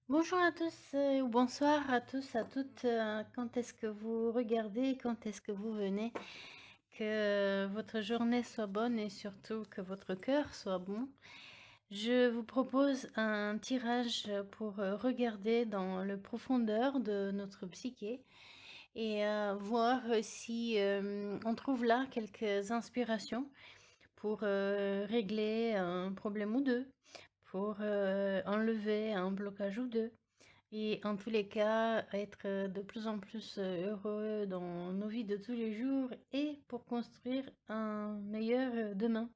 Bonjour à tous, ou bonsoir à tous, à toutes. Quand est-ce que vous regardez, quand est-ce que vous venez? Que votre journée soit bonne et surtout que votre cœur soit bon. Je vous propose un tirage pour regarder dans le profondeur de notre psyché et voir si on trouve là quelques inspirations pour régler un problème ou deux, pour enlever un blocage ou deux. Et en tous les cas, être de plus en plus heureux dans nos vies de tous les jours et pour construire un meilleur demain.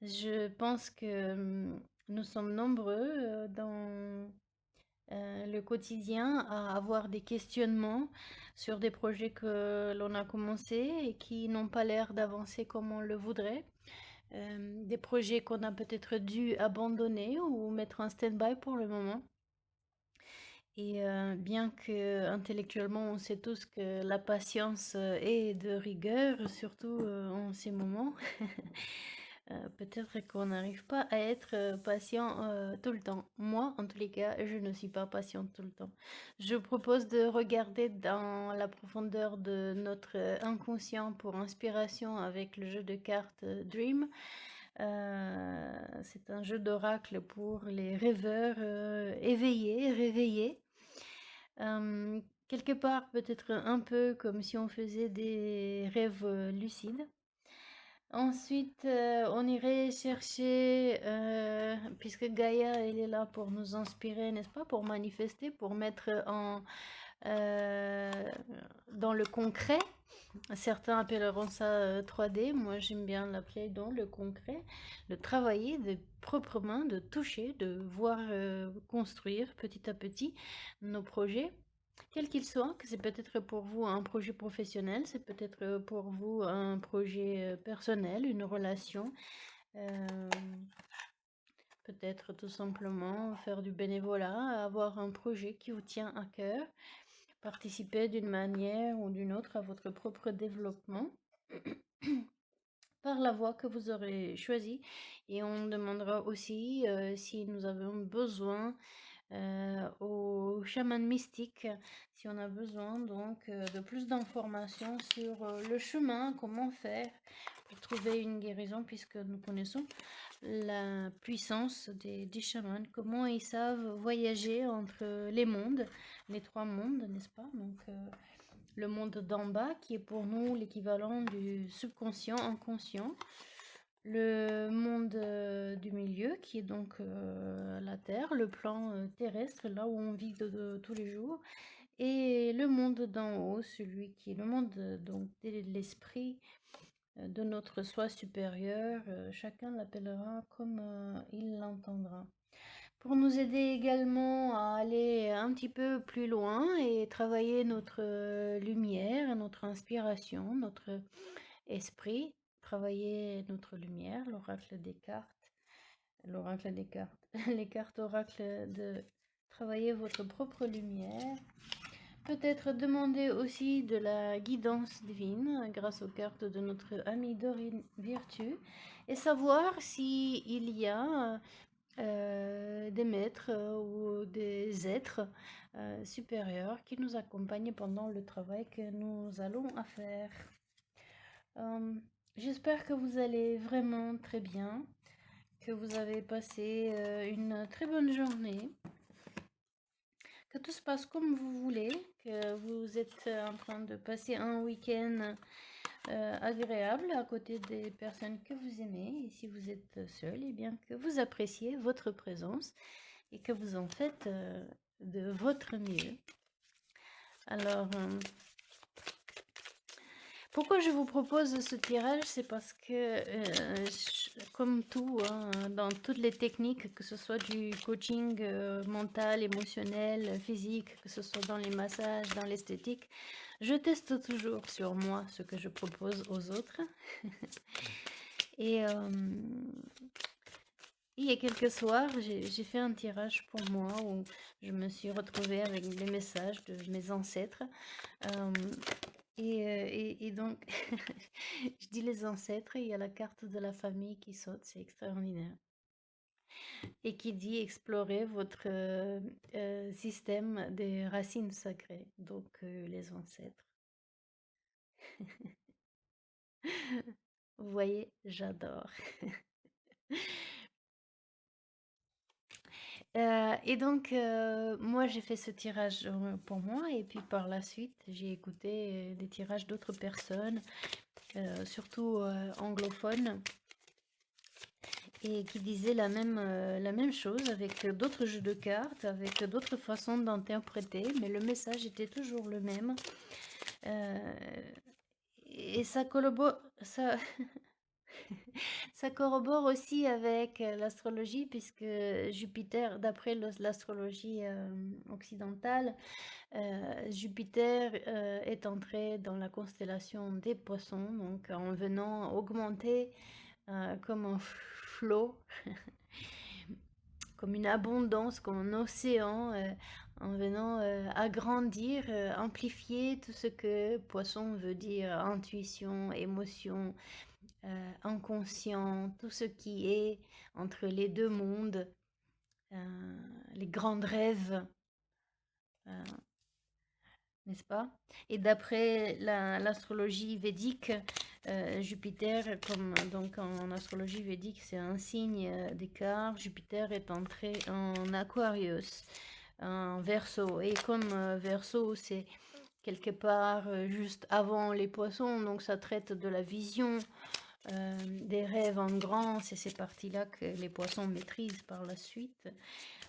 Je pense que nous sommes nombreux dans le quotidien à avoir des questionnements sur des projets que l'on a commencés et qui n'ont pas l'air d'avancer comme on le voudrait. Des projets qu'on a peut-être dû abandonner ou mettre en stand-by pour le moment. Et bien que intellectuellement, on sait tous que la patience, est de rigueur, surtout, en ces moments, peut-être qu'on n'arrive pas à être, patient, tout le temps. Moi, en tous les cas, je ne suis pas patiente tout le temps. Je propose de regarder dans la profondeur de notre, inconscient pour inspiration avec le jeu de cartes, Dream. C'est un jeu d'oracle pour les rêveurs, éveillés, réveillés. Quelque part, peut-être un peu comme si on faisait des rêves lucides. Ensuite, on irait chercher, puisque Gaïa, elle est là pour nous inspirer, n'est-ce pas, pour manifester, pour mettre euh, dans le concret. Certains appelleront ça 3D, moi j'aime bien l'appeler dans le concret, de travailler de propres mains, de toucher, de voir construire petit à petit nos projets, quels qu'ils soient, que c'est peut-être pour vous un projet professionnel, c'est peut-être pour vous un projet personnel, une relation, euh, peut-être tout simplement faire du bénévolat, avoir un projet qui vous tient à cœur, participer d'une manière ou d'une autre à votre propre développement par la voie que vous aurez choisie. Et on demandera aussi si nous avons besoin au chaman mystique, si on a besoin donc de plus d'informations sur le chemin, comment faire pour trouver une guérison, puisque nous connaissons la puissance des chamans, comment ils savent voyager entre les mondes, les trois mondes, n'est-ce pas? Donc, le monde d'en bas, qui est pour nous l'équivalent du subconscient inconscient, le monde du milieu, qui est donc la Terre, le plan terrestre, là où on vit de tous les jours, et le monde d'en haut, celui qui est le monde donc de l'esprit, de notre soi supérieur. Chacun l'appellera comme il l'entendra. Pour nous aider également à aller un petit peu plus loin et travailler notre lumière, notre inspiration, notre esprit, travailler notre lumière, l'oracle des cartes, les cartes oracle de travailler votre propre lumière. Peut-être demander aussi de la guidance divine grâce aux cartes de notre amie Dorine Virtue et savoir si il y a des maîtres ou des êtres supérieurs qui nous accompagnent pendant le travail que nous allons à faire. Euh, J'espère que vous allez vraiment très bien, que vous avez passé une très bonne journée, que tout se passe comme vous voulez, que vous êtes en train de passer un week-end agréable à côté des personnes que vous aimez. Et si vous êtes seul, eh bien que vous appréciez votre présence et que vous en faites de votre mieux. Alors, pourquoi je vous propose ce tirage? C'est parce que, comme tout, hein, dans toutes les techniques, que ce soit du coaching mental, émotionnel, physique, que ce soit dans les massages, dans l'esthétique, je teste toujours sur moi ce que je propose aux autres. Et il y a quelques soirs, j'ai fait un tirage pour moi où je me suis retrouvée avec les messages de mes ancêtres. Euh, et donc, je dis les ancêtres, et il y a la carte de la famille qui saute, c'est extraordinaire. et qui dit explorer votre système des racines sacrées, donc les ancêtres. Vous voyez, j'adore. Et donc, moi, j'ai fait ce tirage pour moi, et puis par la suite, j'ai écouté des tirages d'autres personnes, surtout anglophones, et qui disaient la même chose avec d'autres jeux de cartes, avec d'autres façons d'interpréter, mais le message était toujours le même. Euh, et ça collabore, ça corrobore aussi avec l'astrologie, puisque Jupiter, d'après l'astrologie occidentale, Jupiter est entré dans la constellation des Poissons, donc en venant augmenter comme un flot, comme une abondance, comme un océan, en venant agrandir, amplifier tout ce que Poisson veut dire intuition, émotion, inconscient, tout ce qui est entre les deux mondes, les grands rêves, euh, n'est-ce pas? Et d'après l'astrologie védique, Jupiter, comme donc en astrologie védique, c'est un signe d'écart. Jupiter est entré en Aquarius, en Verseau. Et comme Verseau, c'est quelque part juste avant les Poissons, donc ça traite de la vision, des rêves en grand. C'est ces parties-là que les Poissons maîtrisent par la suite.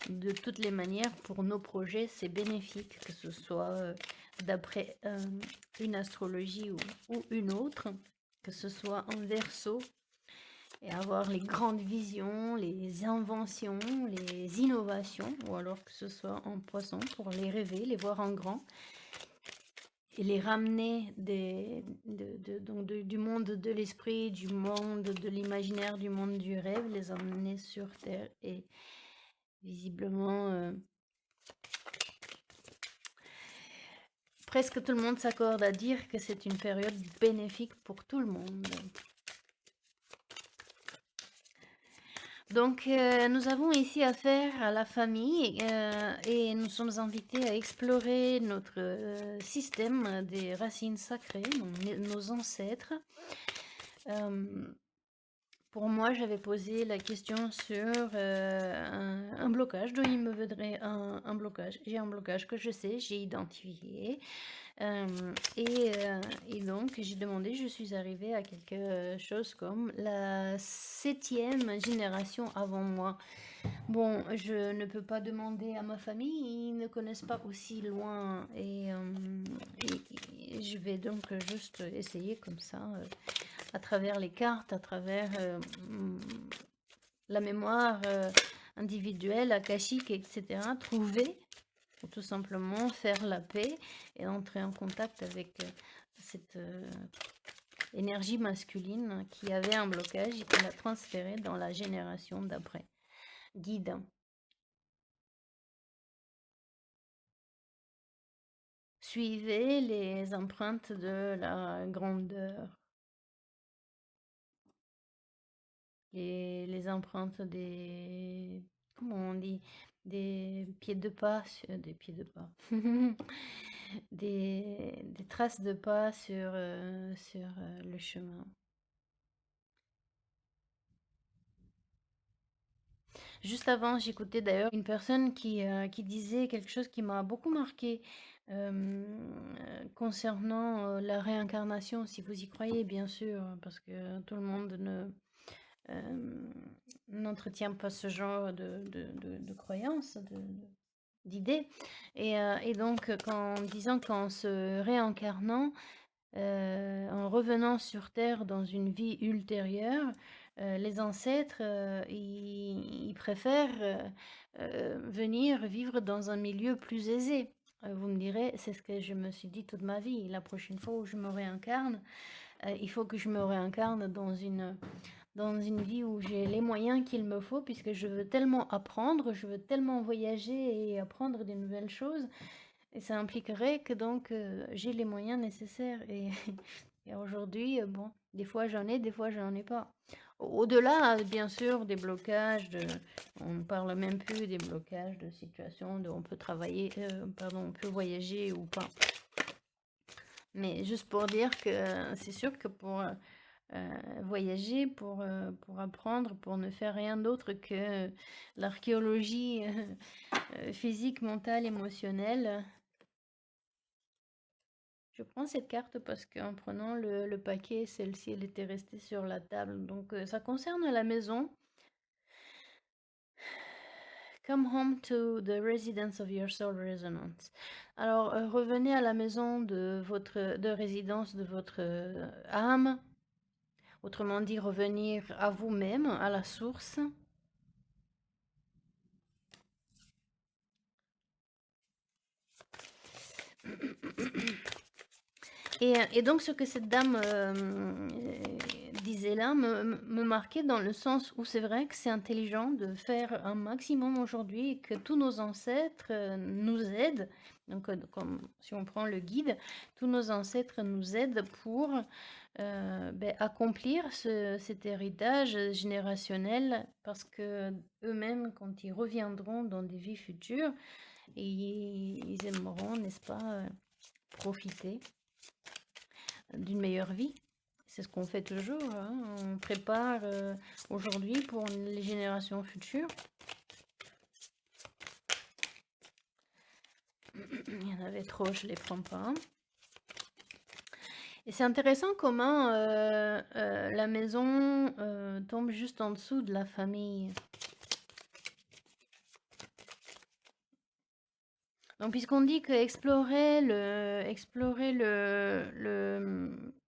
De toutes les manières, pour nos projets, c'est bénéfique, que ce soit d'après une astrologie ou une autre, que ce soit en Verseau, et avoir les grandes visions, les inventions, les innovations, ou alors que ce soit en Poisson pour les rêver, les voir en grand, et les ramener du monde de l'esprit, du monde de l'imaginaire, du monde du rêve, les amener sur Terre. Et visiblement, presque tout le monde s'accorde à dire que c'est une période bénéfique pour tout le monde. Donc, nous avons ici affaire à la famille, et nous sommes invités à explorer notre système des racines sacrées, nos ancêtres. Pour moi, j'avais posé la question sur un blocage, d'où il me voudrait un blocage. J'ai un blocage que je sais, j'ai identifié. Et donc, j'ai demandé, je suis arrivée à quelque chose comme la 7e génération avant moi. Bon, je ne peux pas demander à ma famille, ils ne connaissent pas aussi loin. Et je vais donc juste essayer comme ça, à travers les cartes, à travers la mémoire individuelle, akashique, etc., trouver, ou tout simplement faire la paix et entrer en contact avec cette énergie masculine qui avait un blocage et qui l'a transféré dans la génération d'après. Guide. Suivez les empreintes de la grandeur, les empreintes des, comment on dit, des pieds de pas, des pieds de pas, des traces de pas sur, le chemin. Juste avant, j'écoutais d'ailleurs une personne qui disait quelque chose qui m'a beaucoup marqué concernant la réincarnation, si vous y croyez, bien sûr, parce que tout le monde n'entretient pas ce genre de croyances, d'idées. Et donc, en disant qu'en se réincarnant, en revenant sur Terre dans une vie ultérieure, les ancêtres, ils préfèrent venir vivre dans un milieu plus aisé. Vous me direz, c'est ce que je me suis dit toute ma vie. La prochaine fois où je me réincarne, il faut que je me réincarne dans une vie où j'ai les moyens qu'il me faut, puisque je veux tellement apprendre, je veux tellement voyager et apprendre des nouvelles choses. Et ça impliquerait que donc j'ai les moyens nécessaires. Et, et aujourd'hui, bon, des fois j'en ai, des fois j'en ai pas. Au-delà, bien sûr, des blocages, on ne parle même plus des blocages de situations de on peut travailler, pardon, on peut voyager ou pas. Mais juste pour dire que c'est sûr que pour voyager, pour apprendre, pour ne faire rien d'autre que l'archéologie physique, mentale, émotionnelle. Je prends cette carte parce qu'en prenant le paquet, celle-ci, elle était restée sur la table. Donc, ça concerne la maison. Come home to the residence of your soul resonance. Alors, revenez à la maison de résidence de votre âme. Autrement dit, revenir à vous-même, à la source. Et donc, ce que cette dame disait là me marquait dans le sens où c'est vrai que c'est intelligent de faire un maximum aujourd'hui et que tous nos ancêtres nous aident. Donc, comme si on prend le guide, tous nos ancêtres nous aident pour accomplir cet héritage générationnel parce que eux-mêmes, quand ils reviendront dans des vies futures, ils aimeront, n'est-ce pas, profiter d'une meilleure vie. C'est ce qu'on fait toujours, hein. On prépare aujourd'hui pour les générations futures. Il y en avait trop, je les prends pas. Et c'est intéressant comment la maison tombe juste en dessous de la famille. Donc, puisqu'on dit que explorer le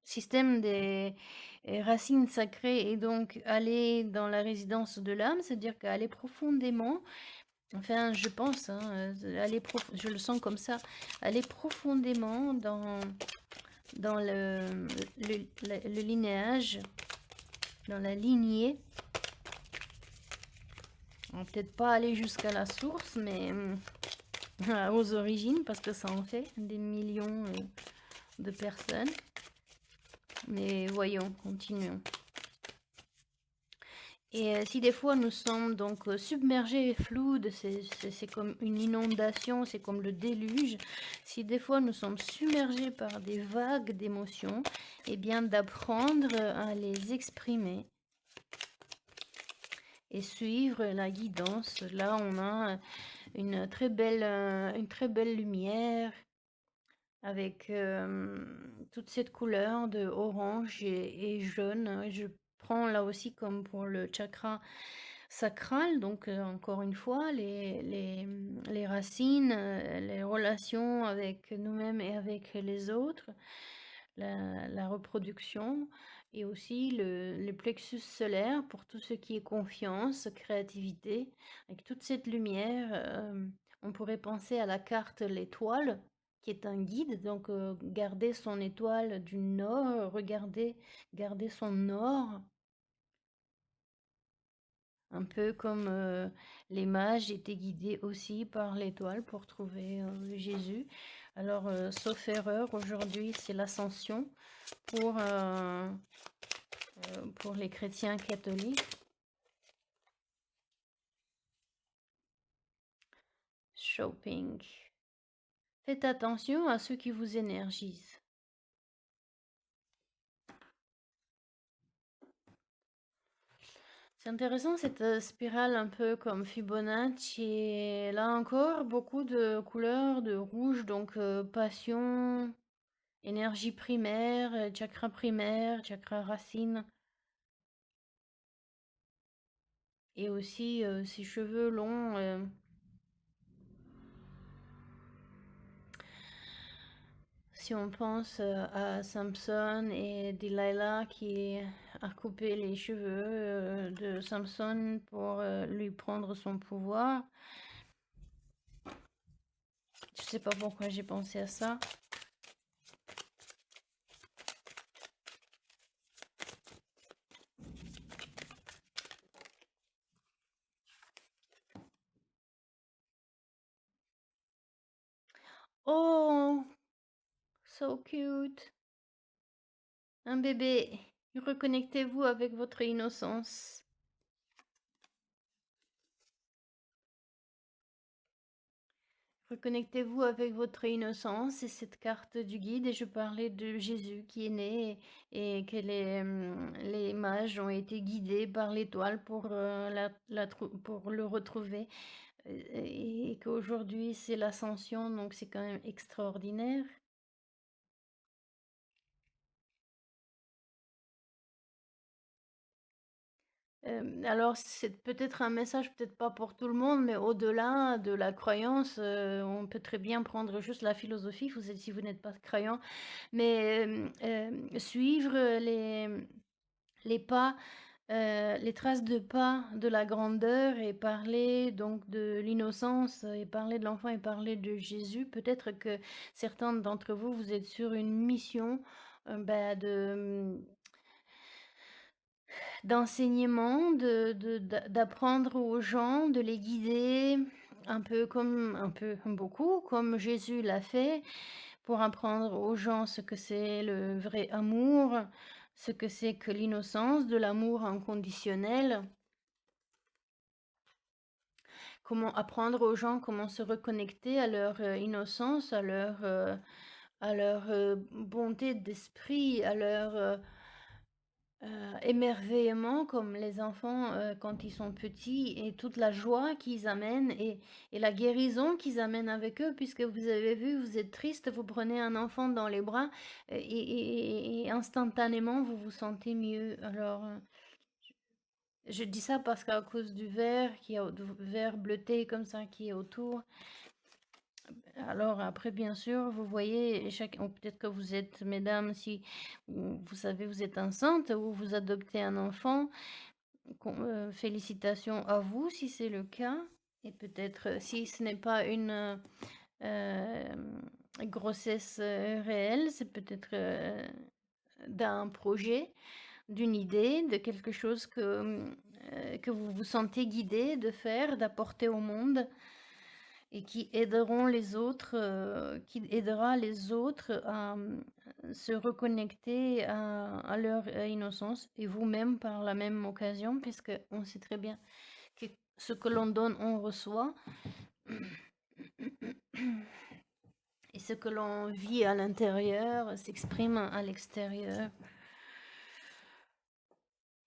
système des racines sacrées et donc aller dans la résidence de l'âme, c'est-à-dire qu'aller profondément, enfin, je pense, hein, je le sens comme ça, aller profondément dans le linéage, dans la lignée. On va peut-être pas aller jusqu'à la source, mais aux origines, parce que ça en fait des millions de personnes. Mais voyons, continuons. Et si des fois nous sommes donc submergés et flous, c'est comme une inondation, c'est comme le déluge. Si des fois nous sommes submergés par des vagues d'émotions, eh bien d'apprendre à les exprimer et suivre la guidance. Là, on a une très belle lumière avec toute cette couleur de orange et jaune. Je prends là aussi comme pour le chakra sacral, donc encore une fois, les racines, les relations avec nous-mêmes et avec les autres, la reproduction, et aussi le plexus solaire pour tout ce qui est confiance, créativité. Avec toute cette lumière, on pourrait penser à la carte l'étoile, qui est un guide, donc garder son étoile du nord, garder son nord, un peu comme les mages étaient guidés aussi par l'étoile pour trouver Jésus. Alors, sauf erreur, aujourd'hui, c'est l'ascension pour, pour les chrétiens catholiques. Shopping. Faites attention à ceux qui vous énergisent. C'est intéressant cette spirale un peu comme Fibonacci. Et là encore, beaucoup de couleurs, de rouge, donc passion, énergie primaire, chakra racine. Et aussi ses cheveux longs. Si on pense à Samson et Delilah qui a coupé les cheveux de Samson pour lui prendre son pouvoir. Je sais pas pourquoi j'ai pensé à ça. Oh, so cute. Un bébé. Reconnectez-vous avec votre innocence. Reconnectez-vous avec votre innocence et cette carte du guide. Et je parlais de Jésus qui est né et que les mages ont été guidés par l'étoile pour, pour le retrouver. Et qu'aujourd'hui c'est l'ascension, donc c'est quand même extraordinaire. Alors c'est peut-être un message, peut-être pas pour tout le monde, mais au-delà de la croyance, on peut très bien prendre juste la philosophie, si vous n'êtes pas croyant, mais suivre les pas, les traces de pas de la grandeur et parler donc de l'innocence et parler de l'enfant et parler de Jésus. Peut-être que certains d'entre vous, vous êtes sur une mission, d'enseignement, d'apprendre aux gens, de les guider beaucoup comme Jésus l'a fait, pour apprendre aux gens ce que c'est le vrai amour, ce que c'est que l'innocence, de l'amour inconditionnel. Comment apprendre aux gens comment se reconnecter à leur innocence, à leur bonté d'esprit, à leur émerveillement comme les enfants quand ils sont petits, et toute la joie qu'ils amènent et la guérison qu'ils amènent avec eux, puisque vous avez vu, vous êtes triste, vous prenez un enfant dans les bras et instantanément vous vous sentez mieux. Alors, je dis ça parce qu'à cause du verre, du verre bleuté comme ça qui est autour. Alors après, bien sûr, vous voyez, ou peut-être que vous êtes, mesdames, si vous savez, vous êtes enceinte ou vous adoptez un enfant, félicitations à vous si c'est le cas. Et peut-être si ce n'est pas une euh, grossesse réelle, c'est peut-être d'un projet, d'une idée, de quelque chose que vous vous sentez guidé de faire, d'apporter au monde et qui aideront les autres, qui aidera les autres à se reconnecter à leur innocence et vous-même par la même occasion, puisque on sait très bien que ce que l'on donne, on reçoit, et ce que l'on vit à l'intérieur s'exprime à l'extérieur.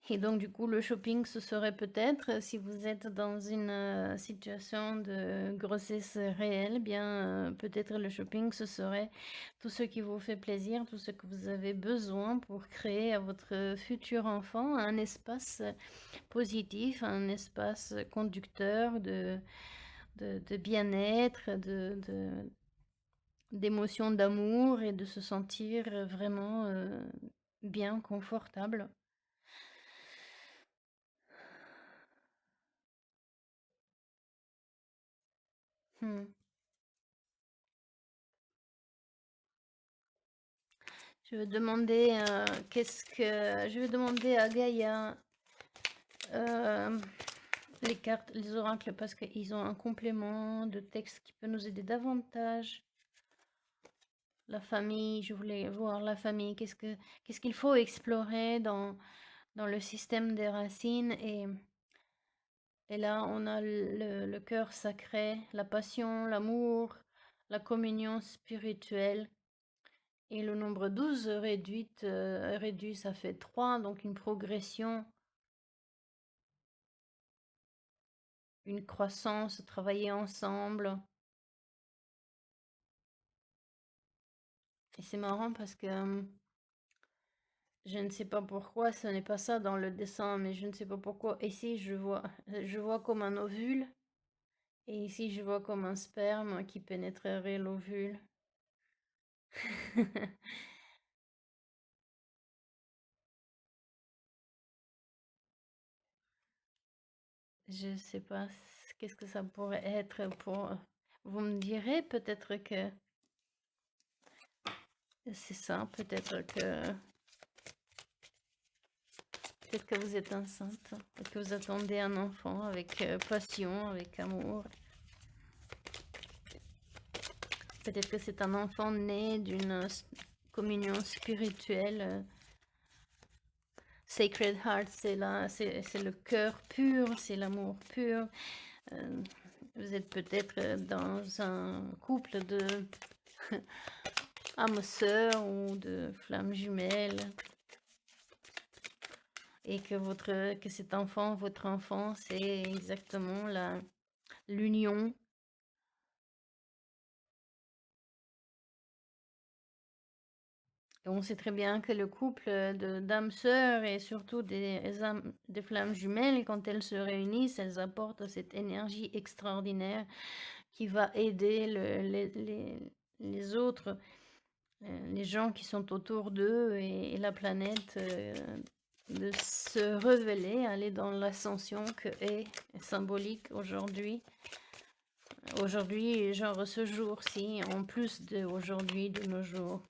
Et donc, du coup, le shopping, ce serait peut-être, si vous êtes dans une situation de grossesse réelle, bien, peut-être le shopping, ce serait tout ce qui vous fait plaisir, tout ce que vous avez besoin pour créer à votre futur enfant un espace positif, un espace conducteur de bien-être, d'émotions d'amour et de se sentir vraiment bien, confortable. Hmm. Je vais demander je vais demander à Gaïa les cartes, les oracles, parce qu'ils ont un complément de texte qui peut nous aider davantage. La famille, je voulais voir la famille. Qu'est-ce qu'il faut explorer dans le système des racines, et là on a le cœur sacré, la passion, l'amour, la communion spirituelle. Et le nombre 12 réduit, ça fait 3, donc une progression, une croissance, travailler ensemble. Et c'est marrant parce que je ne sais pas pourquoi, ce n'est pas ça dans le dessin, mais je ne sais pas pourquoi. Ici, je vois comme un ovule, et ici, je vois comme un sperme qui pénétrerait l'ovule. Je sais pas qu'est-ce que ça pourrait être pour... Vous me direz peut-être que c'est ça, peut-être que vous êtes enceinte et que vous attendez un enfant avec passion, avec amour. Peut-être que c'est un enfant né d'une communion spirituelle Sacred Heart, c'est le cœur pur, c'est l'amour pur. Euh, Vous êtes peut-être dans un couple de âmes sœurs ou de flammes jumelles et que cet enfant, votre enfant, c'est exactement l'union. Et on sait très bien que le couple d'âmes sœurs et surtout des flammes jumelles, quand elles se réunissent, elles apportent cette énergie extraordinaire qui va aider les autres, les gens qui sont autour d'eux et la planète de se révéler, aller dans l'ascension que est symbolique aujourd'hui. Aujourd'hui, genre ce jour-ci, en plus d'aujourd'hui, de nos jours.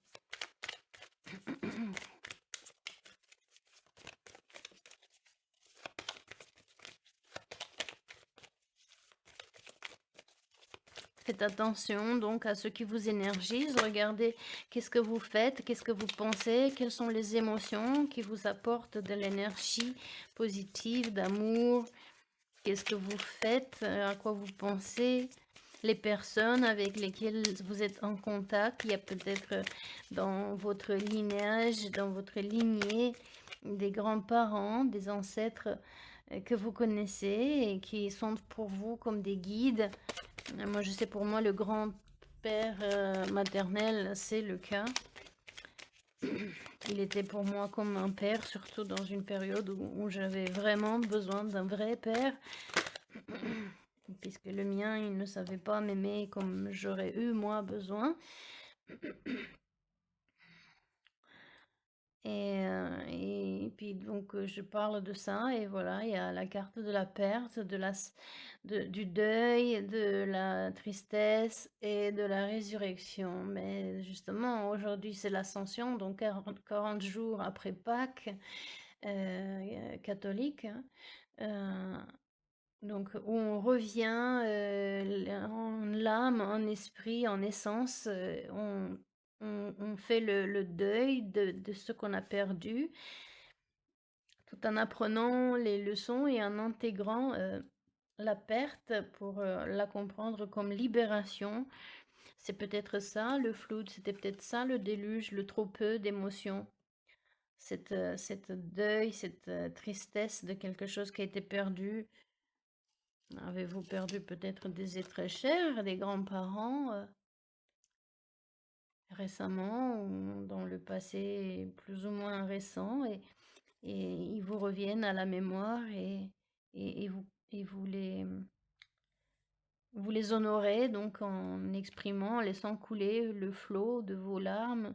Faites attention donc à ce qui vous énergise. Regardez qu'est-ce que vous faites, qu'est-ce que vous pensez, quelles sont les émotions qui vous apportent de l'énergie positive, d'amour. Qu'est-ce que vous faites, à quoi vous pensez, les personnes avec lesquelles vous êtes en contact. Il y a peut-être dans votre lignage, dans votre lignée, des grands-parents, des ancêtres que vous connaissez et qui sont pour vous comme des guides. Moi, je sais pour moi, le grand-père maternel, c'est le cas. Il était pour moi comme un père, surtout dans une période où j'avais vraiment besoin d'un vrai père. Puisque le mien, il ne savait pas m'aimer comme j'aurais eu, moi, besoin. Et puis donc je parle de ça et voilà, il y a la carte de la perte, du deuil, de la tristesse et de la résurrection. Mais justement, aujourd'hui c'est l'ascension, donc 40 jours après Pâques catholique, hein. Euh, donc où on revient en l'âme, en esprit, en essence, on fait le deuil de ce qu'on a perdu, tout en apprenant les leçons et en intégrant la perte pour la comprendre comme libération. C'est peut-être ça, le flou, c'était peut-être ça, le déluge, le trop peu d'émotions. Cette deuil, cette tristesse de quelque chose qui a été perdu. Avez-vous perdu peut-être des êtres chers, des grands-parents récemment ou dans le passé plus ou moins récent et ils vous reviennent à la mémoire et vous les honorez donc en exprimant, en laissant couler le flot de vos larmes,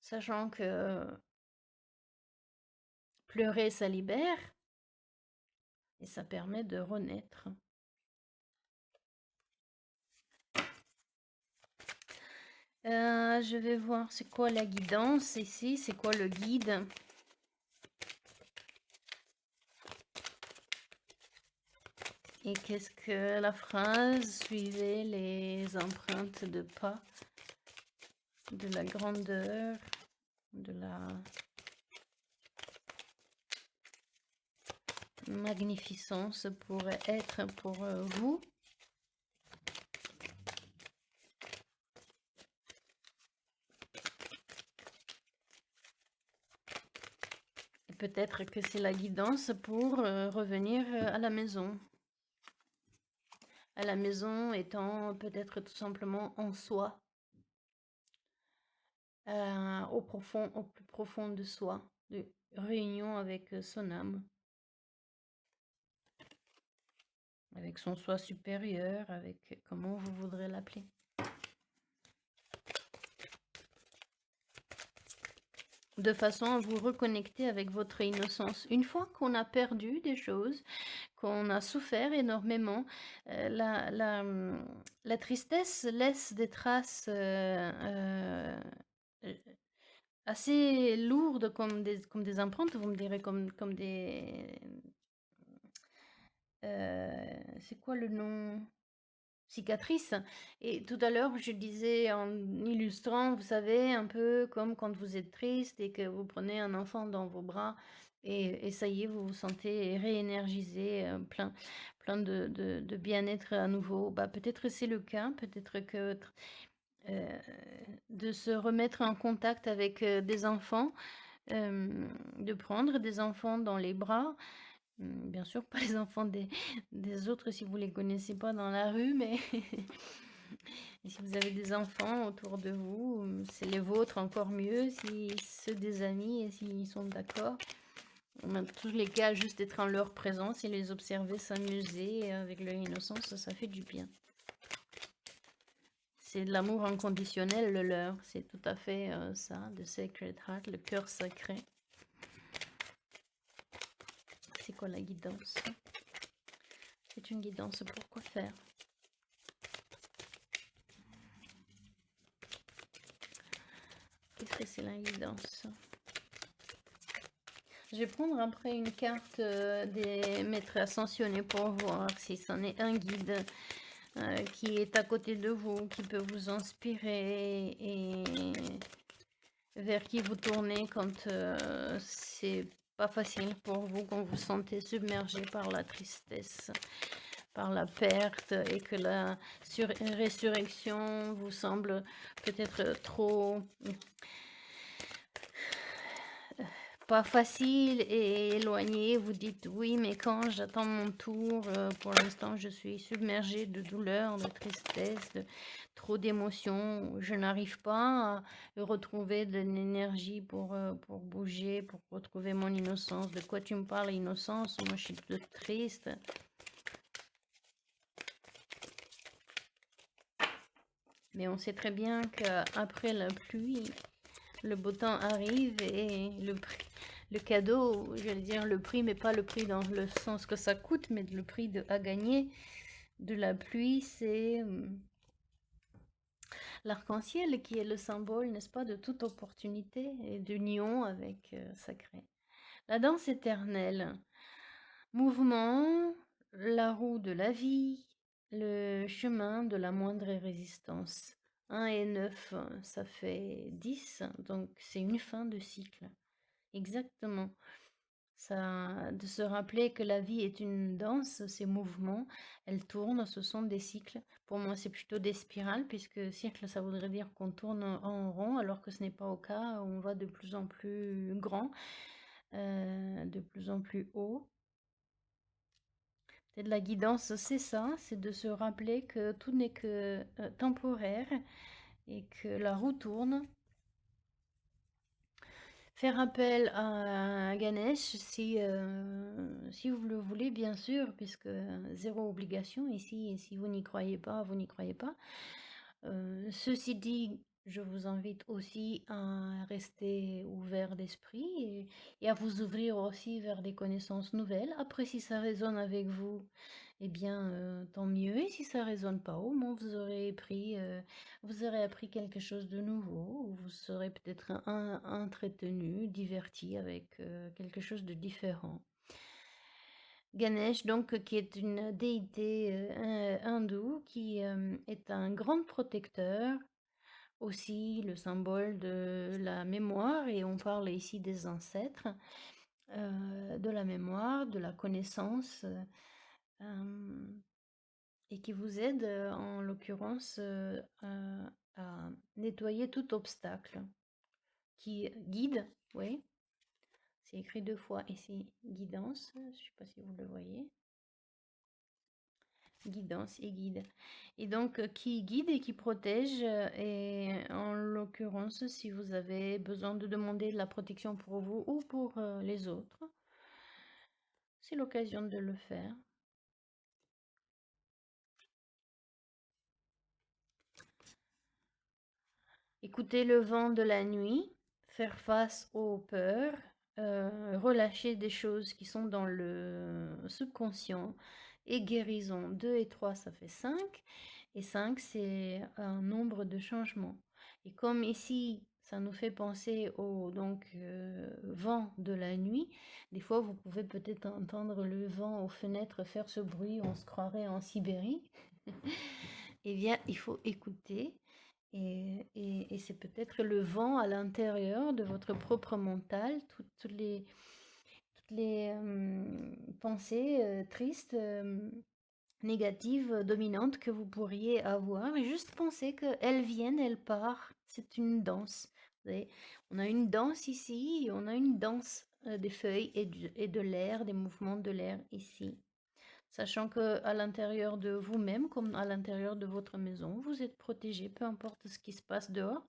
sachant que pleurer ça libère et ça permet de renaître. Je vais voir c'est quoi la guidance ici, c'est quoi le guide. Et qu'est-ce que la phrase? Suivez les empreintes de pas, de la grandeur, de la magnificence pourrait être pour vous. Peut-être que c'est la guidance pour revenir à la maison. À la maison étant peut-être tout simplement en soi, au plus profond de soi, de réunion avec son âme, avec son soi supérieur, avec comment vous voudrez l'appeler. De façon à vous reconnecter avec votre innocence. Une fois qu'on a perdu des choses, qu'on a souffert énormément, la tristesse laisse des traces assez lourdes comme des empreintes, vous me direz, comme des... c'est quoi le nom? cicatrice. Et tout à l'heure, je disais en illustrant, vous savez, un peu comme quand vous êtes triste et que vous prenez un enfant dans vos bras et ça y est, vous vous sentez réénergisé, plein de bien-être à nouveau. Bah, peut-être c'est le cas, peut-être que euh, de se remettre en contact avec des enfants, de prendre des enfants dans les bras. Bien sûr, pas les enfants des autres si vous les connaissez pas dans la rue, mais et si vous avez des enfants autour de vous, c'est les vôtres encore mieux, si ceux des amis et s'ils sont d'accord. Dans tous les cas, juste être en leur présence et les observer s'amuser avec leur innocence, ça fait du bien. C'est de l'amour inconditionnel, le leur. C'est tout à fait ça, de Sacred Heart, le cœur sacré. C'est quoi la guidance? C'est une guidance pour quoi faire? Qu'est-ce que c'est la guidance? Je vais prendre après une carte des maîtres ascensionnés pour voir si c'en est un guide qui est à côté de vous, qui peut vous inspirer et vers qui vous tournez quand c'est pas facile pour vous, quand vous sentez submergé par la tristesse, par la perte et que la résurrection vous semble peut-être trop pas facile et éloigné. Vous dites oui, mais quand j'attends mon tour, pour l'instant, je suis submergée de douleur, de tristesse, de trop d'émotions. Je n'arrive pas à retrouver de l'énergie pour bouger, pour retrouver mon innocence. De quoi tu me parles, innocence? Moi, je suis toute triste. Mais on sait très bien qu'après la pluie, le beau temps arrive et le cadeau, j'allais dire le prix, mais pas le prix dans le sens que ça coûte, mais le prix à gagner de la pluie, c'est l'arc-en-ciel qui est le symbole, n'est-ce pas, de toute opportunité et d'union avec sacré. La danse éternelle, mouvement, la roue de la vie, le chemin de la moindre résistance. 1 et 9, ça fait 10, donc c'est une fin de cycle. Exactement. Ça, de se rappeler que la vie est une danse, ces mouvements, elles tournent, ce sont des cycles. Pour moi, c'est plutôt des spirales, puisque cycle, ça voudrait dire qu'on tourne en rond, alors que ce n'est pas au cas, on va de plus en plus grand, de plus en plus haut. Et de la guidance, c'est ça, c'est de se rappeler que tout n'est que temporaire et que la roue tourne. Faire appel à Ganesh si vous le voulez, bien sûr, puisque zéro obligation ici, et si vous n'y croyez pas, vous n'y croyez pas. Ceci dit, je vous invite aussi à rester ouvert d'esprit et à vous ouvrir aussi vers des connaissances nouvelles. Après, si ça résonne avec vous, eh bien, tant mieux. Et si ça résonne pas, au moins vous aurez appris quelque chose de nouveau, ou vous serez peut-être entretenu, diverti avec quelque chose de différent. Ganesh, donc, qui est une déité hindoue, qui est un grand protecteur, aussi le symbole de la mémoire, et on parle ici des ancêtres, de la mémoire, de la connaissance, et qui vous aide, en l'occurrence, à nettoyer tout obstacle, qui guide, oui, c'est écrit 2 fois ici, guidance, je ne sais pas si vous le voyez. Guidance et guide. Et donc, qui guide et qui protège, et en l'occurrence, si vous avez besoin de demander de la protection pour vous ou pour les autres, c'est l'occasion de le faire. Écouter le vent de la nuit, faire face aux peurs, relâcher des choses qui sont dans le subconscient, et guérison. 2 et 3, ça fait 5. Et 5, c'est un nombre de changements. Et comme ici, ça nous fait penser au vent de la nuit, des fois, vous pouvez peut-être entendre le vent aux fenêtres faire ce bruit, on se croirait en Sibérie. eh bien, il faut écouter. Et c'est peut-être le vent à l'intérieur de votre propre mental, toutes les pensées tristes, négatives, dominantes que vous pourriez avoir. Et juste penser qu'elles viennent, elles partent. C'est une danse. Vous voyez, on a une danse ici, et on a une danse des feuilles et de l'air, des mouvements de l'air ici. Sachant que à l'intérieur de vous-même, comme à l'intérieur de votre maison, vous êtes protégé, peu importe ce qui se passe dehors,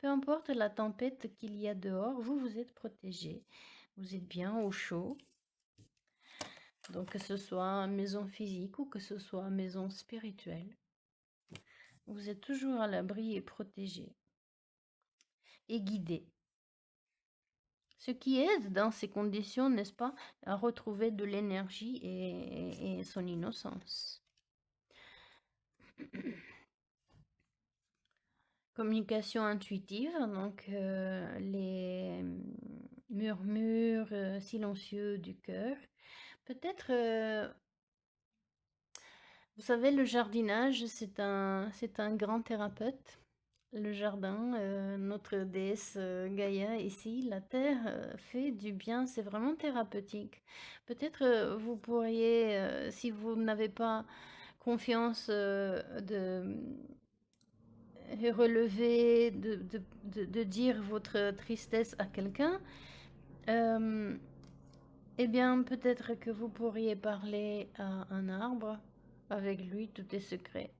peu importe la tempête qu'il y a dehors, vous êtes protégé. Vous êtes bien au chaud. Donc que ce soit maison physique ou que ce soit maison spirituelle, vous êtes toujours à l'abri et protégé et guidé. Ce qui aide dans ces conditions, n'est-ce pas, à retrouver de l'énergie et son innocence. Communication intuitive, donc les murmures silencieux du cœur. Peut-être, vous savez, le jardinage, c'est un grand thérapeute. Le jardin, notre déesse Gaïa ici, la terre fait du bien, c'est vraiment thérapeutique. Peut-être vous pourriez, si vous n'avez pas confiance de relever, de dire votre tristesse à quelqu'un, eh bien, peut-être que vous pourriez parler à un arbre, avec lui, tout est secret.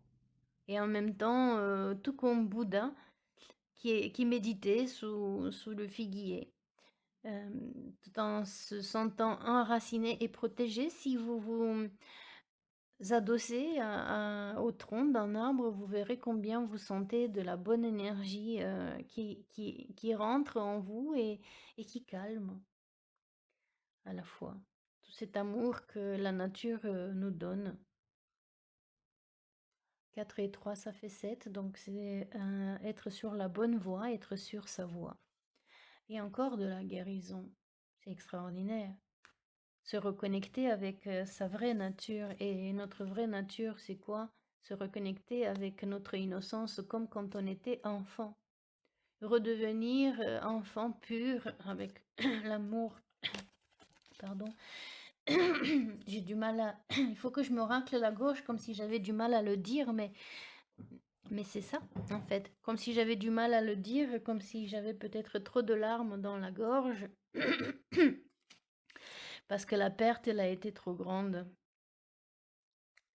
Et en même temps, tout comme Bouddha, qui méditait sous le figuier, tout en se sentant enraciné et protégé. Si vous vous adossez au tronc d'un arbre, vous verrez combien vous sentez de la bonne énergie qui rentre en vous et qui calme à la fois. Tout cet amour que la nature nous donne. 4 et 3, ça fait 7, donc c'est être sur la bonne voie, être sur sa voie. Et encore de la guérison, c'est extraordinaire. Se reconnecter avec sa vraie nature. Et notre vraie nature, c'est quoi? Se reconnecter avec notre innocence comme quand on était enfant. Redevenir enfant pur avec l'amour. Pardon. J'ai du mal à... Il faut que je me racle la gorge comme si j'avais du mal à le dire, mais c'est ça, en fait. Comme si j'avais du mal à le dire, comme si j'avais peut-être trop de larmes dans la gorge. Parce que la perte, elle a été trop grande.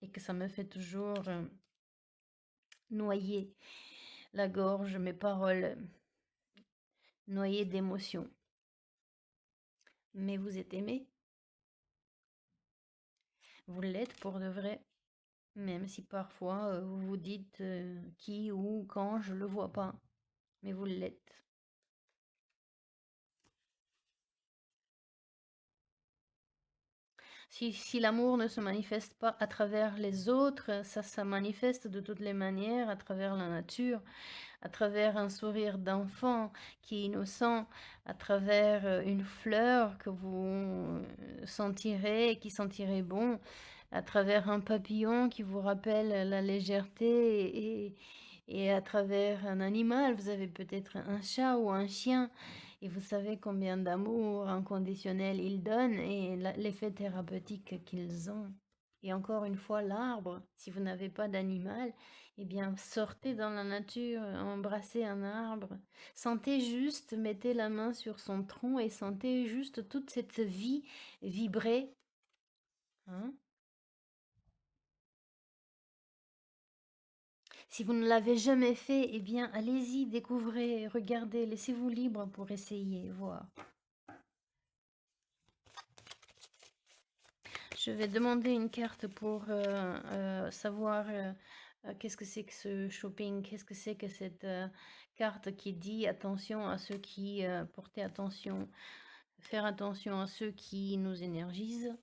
Et que ça me fait toujours noyer la gorge, mes paroles, noyer d'émotions. Mais vous êtes aimé. Vous l'êtes pour de vrai. Même si parfois vous vous dites qui, où, quand, je le vois pas. Mais vous l'êtes. Si l'amour ne se manifeste pas à travers les autres, ça manifeste de toutes les manières à travers la nature, à travers un sourire d'enfant qui est innocent, à travers une fleur que vous sentirez et qui sentirait bon, à travers un papillon qui vous rappelle la légèreté et à travers un animal. Vous avez peut-être un chat ou un chien et vous savez combien d'amour inconditionnel ils donnent et l'effet thérapeutique qu'ils ont. Et encore une fois, l'arbre, si vous n'avez pas d'animal, eh bien, sortez dans la nature, embrassez un arbre, sentez juste, mettez la main sur son tronc et sentez juste toute cette vie vibrer. Hein? Si vous ne l'avez jamais fait, eh bien, allez-y, découvrez, regardez, laissez-vous libre pour essayer, voir. Je vais demander une carte pour savoir qu'est-ce que c'est que ce shopping, qu'est-ce que c'est que cette carte qui dit attention à ceux qui portez attention, faire attention à ceux qui nous énergisent.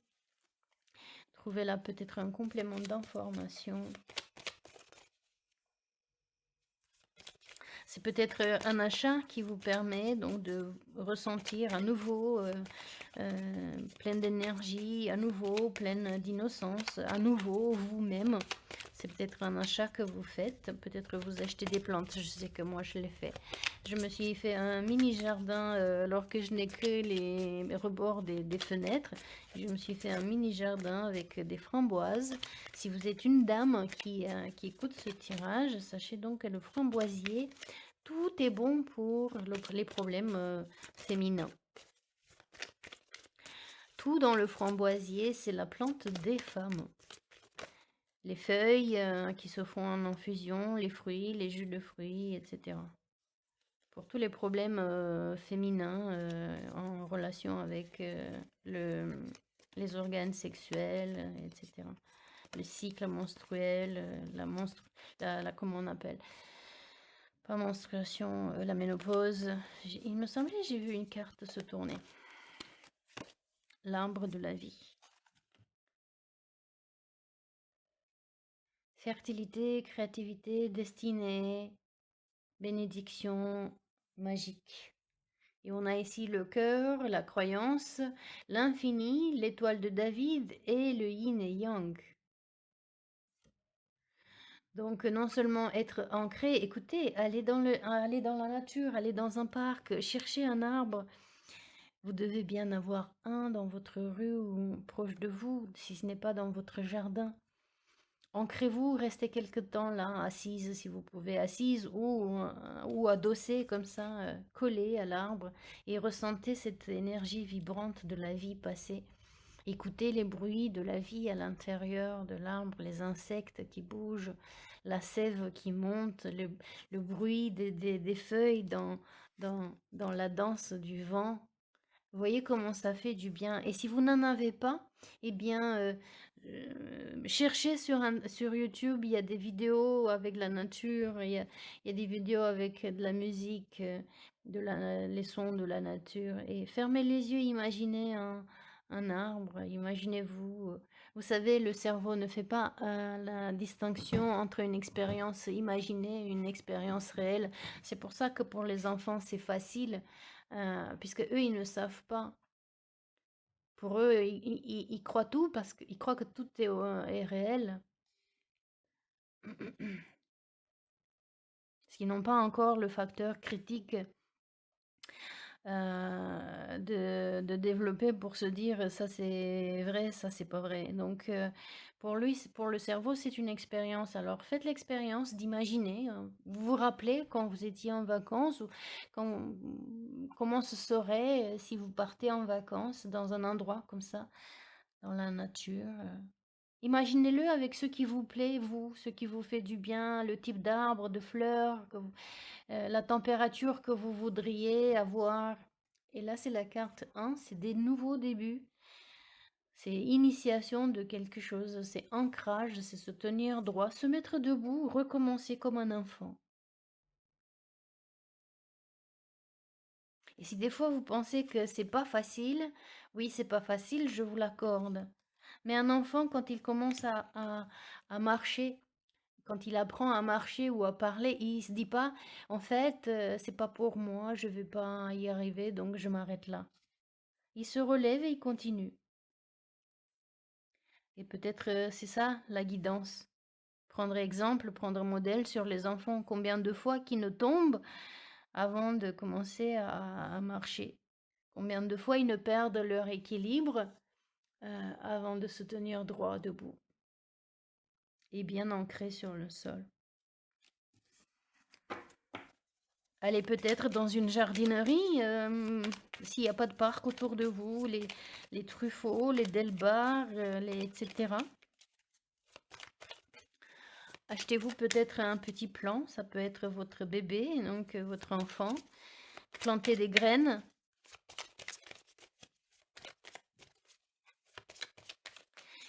Trouvez là peut-être un complément d'information. C'est peut-être un achat qui vous permet donc de ressentir à nouveau pleine d'énergie, à nouveau pleine d'innocence, à nouveau vous-même, C'est peut-être un achat que vous faites, peut-être vous achetez des plantes, je sais que moi je l'ai fait. Je me suis fait un mini jardin alors que je n'ai que les rebords des fenêtres. Je me suis fait un mini jardin avec des framboises. Si vous êtes une dame qui écoute ce tirage, sachez donc que le framboisier, tout est bon pour les problèmes féminins. Tout dans le framboisier, c'est la plante des femmes. Les feuilles qui se font en infusion, les fruits, les jus de fruits, etc. Pour tous les problèmes féminins en relation avec les organes sexuels, etc. Le cycle menstruel, comment on appelle? Pas menstruation, la ménopause. Il me semblait que j'ai vu une carte se tourner. L'arbre de la vie. Fertilité, créativité, destinée, bénédiction, magique. Et on a ici le cœur, la croyance, l'infini, l'étoile de David et le yin et yang. Donc non seulement être ancré, écoutez, aller dans la nature, aller dans un parc, chercher un arbre. Vous devez bien avoir un dans votre rue ou proche de vous, si ce n'est pas dans votre jardin. Ancrez-vous, restez quelque temps là, assise si vous pouvez, assise ou adossée comme ça, collée à l'arbre et ressentez cette énergie vibrante de la vie passée. Écoutez les bruits de la vie à l'intérieur de l'arbre, les insectes qui bougent, la sève qui monte, le bruit des feuilles dans la danse du vent. Vous voyez comment ça fait du bien. Et si vous n'en avez pas, eh bien, cherchez sur YouTube, il y a des vidéos avec la nature, il y a des vidéos avec de la musique, les sons de la nature. Et fermez les yeux, imaginez un arbre, imaginez-vous. Vous savez, le cerveau ne fait pas la distinction entre une expérience imaginée et une expérience réelle. C'est pour ça que pour les enfants, c'est facile puisque eux, ils ne savent pas. Pour eux, ils croient tout parce qu'ils croient que tout est réel. Parce qu'ils n'ont pas encore le facteur critique de développer pour se dire ça c'est vrai, ça c'est pas vrai. Donc pour lui, pour le cerveau, c'est une expérience. Alors faites l'expérience d'imaginer. Vous vous rappelez quand vous étiez en vacances ou comment ce serait si vous partez en vacances dans un endroit comme ça, dans la nature. Imaginez-le avec ce qui vous plaît, vous, ce qui vous fait du bien, le type d'arbre, de fleurs, la température que vous voudriez avoir. Et là, c'est la carte 1, c'est des nouveaux débuts. C'est initiation de quelque chose, c'est ancrage, c'est se tenir droit, se mettre debout, recommencer comme un enfant. Et si des fois vous pensez que c'est pas facile, oui, c'est pas facile, je vous l'accorde. Mais un enfant, quand il commence à marcher, quand il apprend à marcher ou à parler, il se dit pas, en fait, c'est pas pour moi, je vais pas y arriver, donc je m'arrête là. Il se relève et il continue. Et peut-être c'est ça la guidance. Prendre exemple, prendre modèle sur les enfants. Combien de fois qui ne tombent avant de commencer à marcher. Combien de fois ils ne perdent leur équilibre avant de se tenir droit debout et bien ancré sur le sol. Allez peut-être dans une jardinerie, s'il n'y a pas de parc autour de vous, les truffaut, les delbars, etc. Achetez-vous peut-être un petit plant, ça peut être votre bébé, donc votre enfant. Plantez des graines.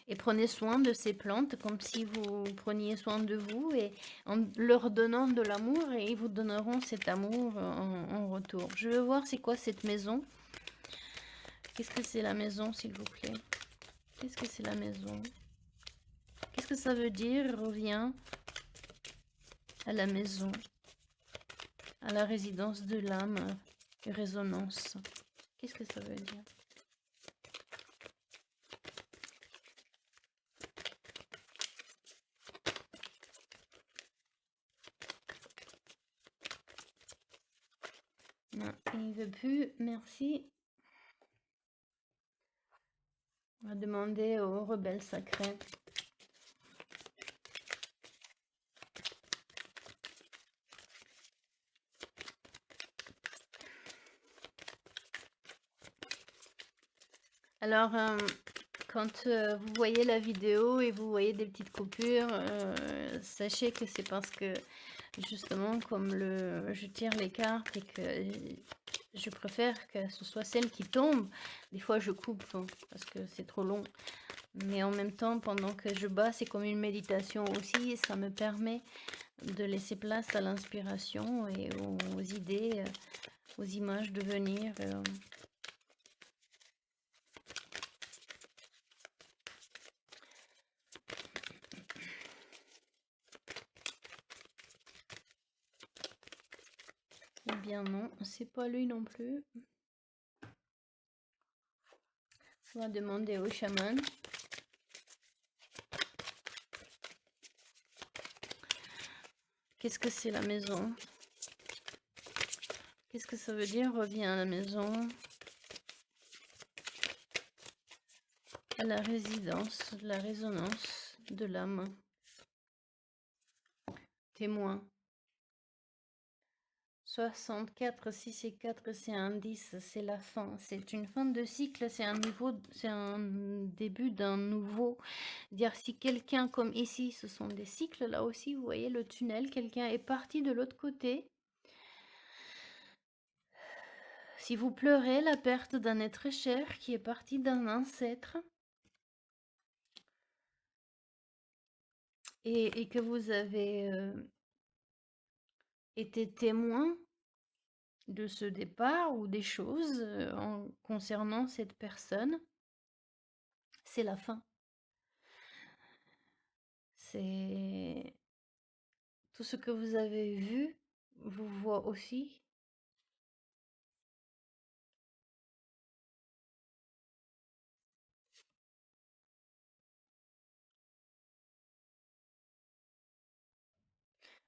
Et prenez soin de ces plantes comme si vous preniez soin de vous et en leur donnant de l'amour et ils vous donneront cet amour en retour. Je veux voir c'est quoi cette maison. Qu'est-ce que c'est la maison s'il vous plaît? Qu'est-ce que c'est la maison? Qu'est-ce que ça veut dire? Reviens à la maison, à la résidence de l'âme, résonance. Qu'est-ce que ça veut dire? Non, il veut plus, merci. On va demander au rebelle sacré. Alors, quand vous voyez la vidéo et vous voyez des petites coupures, sachez que c'est parce que justement, comme je tire les cartes et que je préfère que ce soit celle qui tombe, des fois je coupe parce que c'est trop long. Mais en même temps, pendant que je bats, c'est comme une méditation aussi, et ça me permet de laisser place à l'inspiration et aux idées, aux images de venir. Eh bien non, c'est pas lui non plus. On va demander au chaman. Qu'est-ce que c'est la maison? Qu'est-ce que ça veut dire reviens à la maison? À la résidence, la résonance de l'âme. Témoin. 64, 6 et 4, c'est un 10, c'est la fin. C'est une fin de cycle, c'est un début d'un nouveau. Dire si quelqu'un, comme ici, ce sont des cycles, là aussi, vous voyez le tunnel, quelqu'un est parti de l'autre côté. Si vous pleurez la perte d'un être cher qui est parti d'un ancêtre, et que vous avez été témoin de ce départ ou des choses concernant cette personne, c'est la fin. C'est tout ce que vous avez vu, vous voit aussi.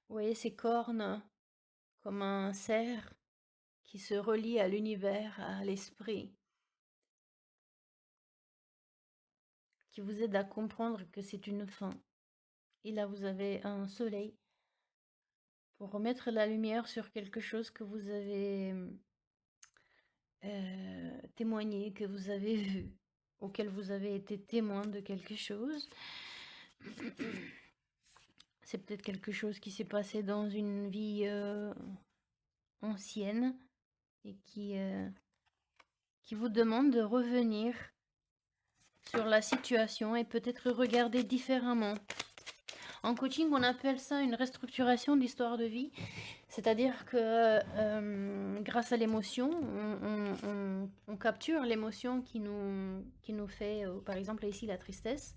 Vous voyez ces cornes comme un cerf qui se relie à l'univers, à l'esprit, qui vous aide à comprendre que c'est une fin. Et là, vous avez un soleil pour remettre la lumière sur quelque chose que vous avez témoigné, que vous avez vu, auquel vous avez été témoin de quelque chose. C'est peut-être quelque chose qui s'est passé dans une vie ancienne et qui vous demande de revenir sur la situation et peut-être regarder différemment. En coaching, on appelle ça une restructuration d'histoire de vie. C'est-à-dire que grâce à l'émotion, on capture l'émotion qui nous fait, par exemple ici, la tristesse,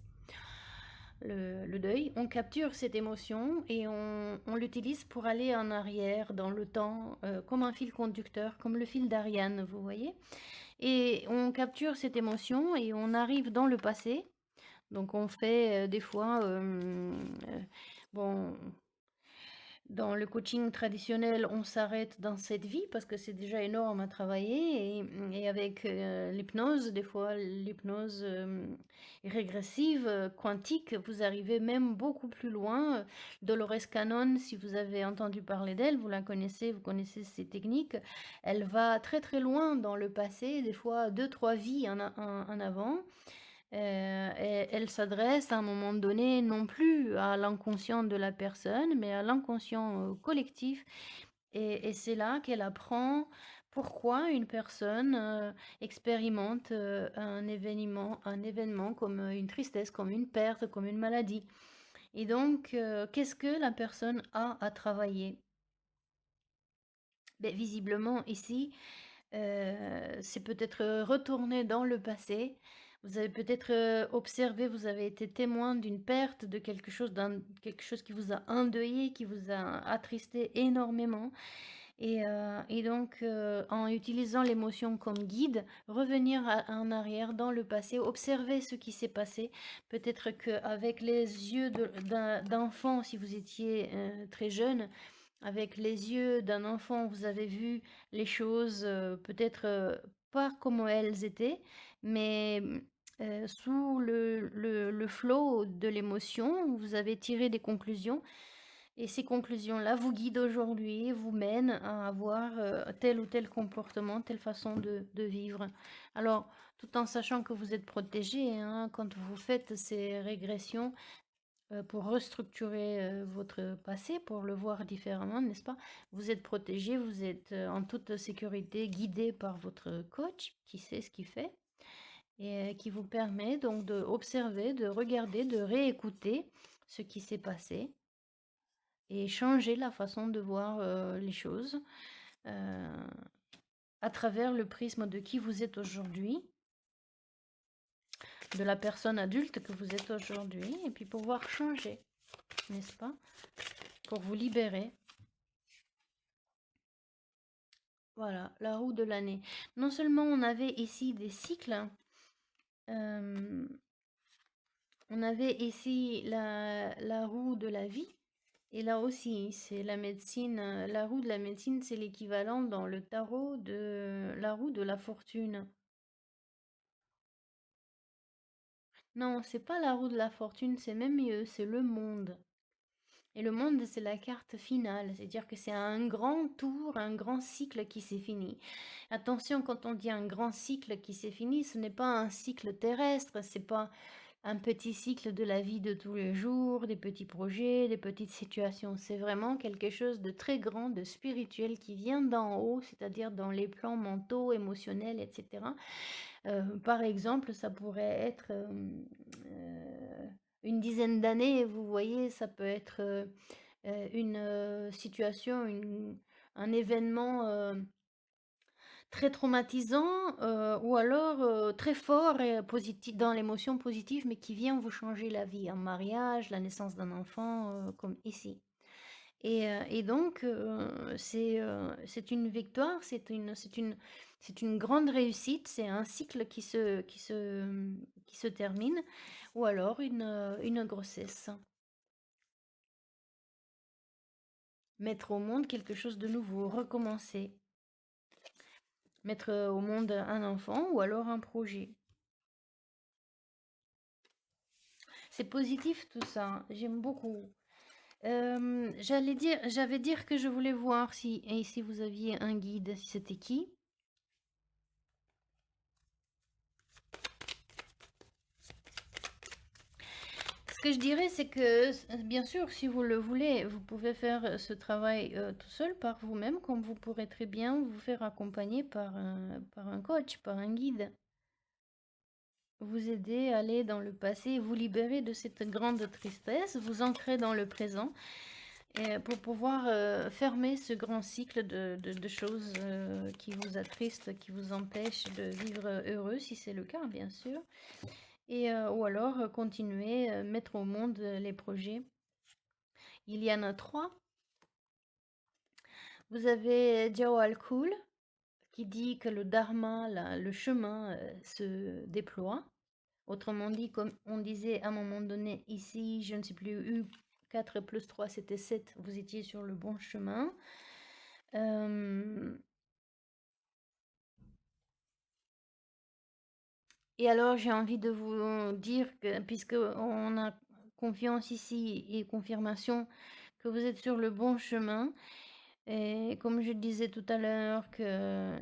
le deuil. On capture cette émotion et on l'utilise pour aller en arrière dans le temps, comme un fil conducteur, comme le fil d'Ariane, vous voyez. Et on capture cette émotion et on arrive dans le passé. Donc on fait des fois, bon, dans le coaching traditionnel, on s'arrête dans cette vie parce que c'est déjà énorme à travailler et avec l'hypnose, des fois l'hypnose régressive, quantique, vous arrivez même beaucoup plus loin. Dolores Cannon, si vous avez entendu parler d'elle, vous la connaissez, vous connaissez ses techniques, elle va très très loin dans le passé, des fois 2-3 vies en avant. Elle s'adresse à un moment donné non plus à l'inconscient de la personne, mais à l'inconscient collectif. Et c'est là qu'elle apprend pourquoi une personne expérimente un événement comme une tristesse, comme une perte, comme une maladie. Et donc, qu'est-ce que la personne a à travailler? Ben, visiblement, ici, c'est peut-être retourner dans le passé. Vous avez peut-être observé, vous avez été témoin d'une perte de quelque chose qui vous a endeuillé, qui vous a attristé énormément. Et donc, en utilisant l'émotion comme guide, revenir en arrière dans le passé, observer ce qui s'est passé. Peut-être qu'avec les yeux d'enfant, si vous étiez très jeune, avec les yeux d'un enfant, vous avez vu les choses peut-être pas comme elles étaient, mais sous le flot de l'émotion, vous avez tiré des conclusions et ces conclusions-là vous guident aujourd'hui, vous mènent à avoir tel ou tel comportement, telle façon de vivre. Alors, tout en sachant que vous êtes protégé, hein, quand vous faites ces régressions, pour restructurer votre passé, pour le voir différemment, n'est-ce pas? Vous êtes protégé, vous êtes en toute sécurité, guidé par votre coach qui sait ce qu'il fait et qui vous permet donc d'observer, de regarder, de réécouter ce qui s'est passé et changer la façon de voir les choses euh, à travers le prisme de qui vous êtes aujourd'hui, de la personne adulte que vous êtes aujourd'hui, et puis pouvoir changer, n'est-ce pas? Pour vous libérer. Voilà, la roue de l'année. Non seulement on avait ici des cycles, euh, on avait ici la roue de la vie, et là aussi, c'est la médecine. La roue de la médecine, c'est l'équivalent dans le tarot de la roue de la fortune. Non, c'est pas la roue de la fortune, c'est même mieux, c'est le monde. Et le monde, c'est la carte finale, c'est-à-dire que c'est un grand tour, un grand cycle qui s'est fini. Attention, quand on dit un grand cycle qui s'est fini, ce n'est pas un cycle terrestre, c'est pas un petit cycle de la vie de tous les jours, des petits projets, des petites situations. C'est vraiment quelque chose de très grand, de spirituel qui vient d'en haut, c'est-à-dire dans les plans mentaux, émotionnels, etc. Par exemple, ça pourrait être une dizaine d'années, vous voyez, ça peut être une situation, un événement très traumatisant ou alors très fort et positif, dans l'émotion positive, mais qui vient vous changer la vie. Un mariage, la naissance d'un enfant, comme ici. Et donc, c'est une victoire, c'est une grande réussite, c'est un cycle qui se termine, ou alors une grossesse. Mettre au monde quelque chose de nouveau, recommencer. Mettre au monde un enfant ou alors un projet. C'est positif tout ça, j'aime beaucoup. J'avais dire que je voulais voir si vous aviez un guide, si c'était qui? Ce que je dirais, c'est que, bien sûr, si vous le voulez, vous pouvez faire ce travail tout seul par vous-même, comme vous pourrez très bien vous faire accompagner par un coach, par un guide. Vous aider à aller dans le passé, vous libérer de cette grande tristesse, vous ancrer dans le présent, et pour pouvoir fermer ce grand cycle de choses qui vous attristent, qui vous empêchent de vivre heureux, si c'est le cas, bien sûr. Ou alors continuer, mettre au monde les projets. Il y en a 3. Vous avez Jawal Kul qui dit que le dharma, le chemin, se déploie. Autrement dit, comme on disait à un moment donné ici, je ne sais plus, U4 plus 3 c'était 7, vous étiez sur le bon chemin. Et alors j'ai envie de vous dire que, puisque on a confiance ici et confirmation que vous êtes sur le bon chemin, et comme je disais tout à l'heure que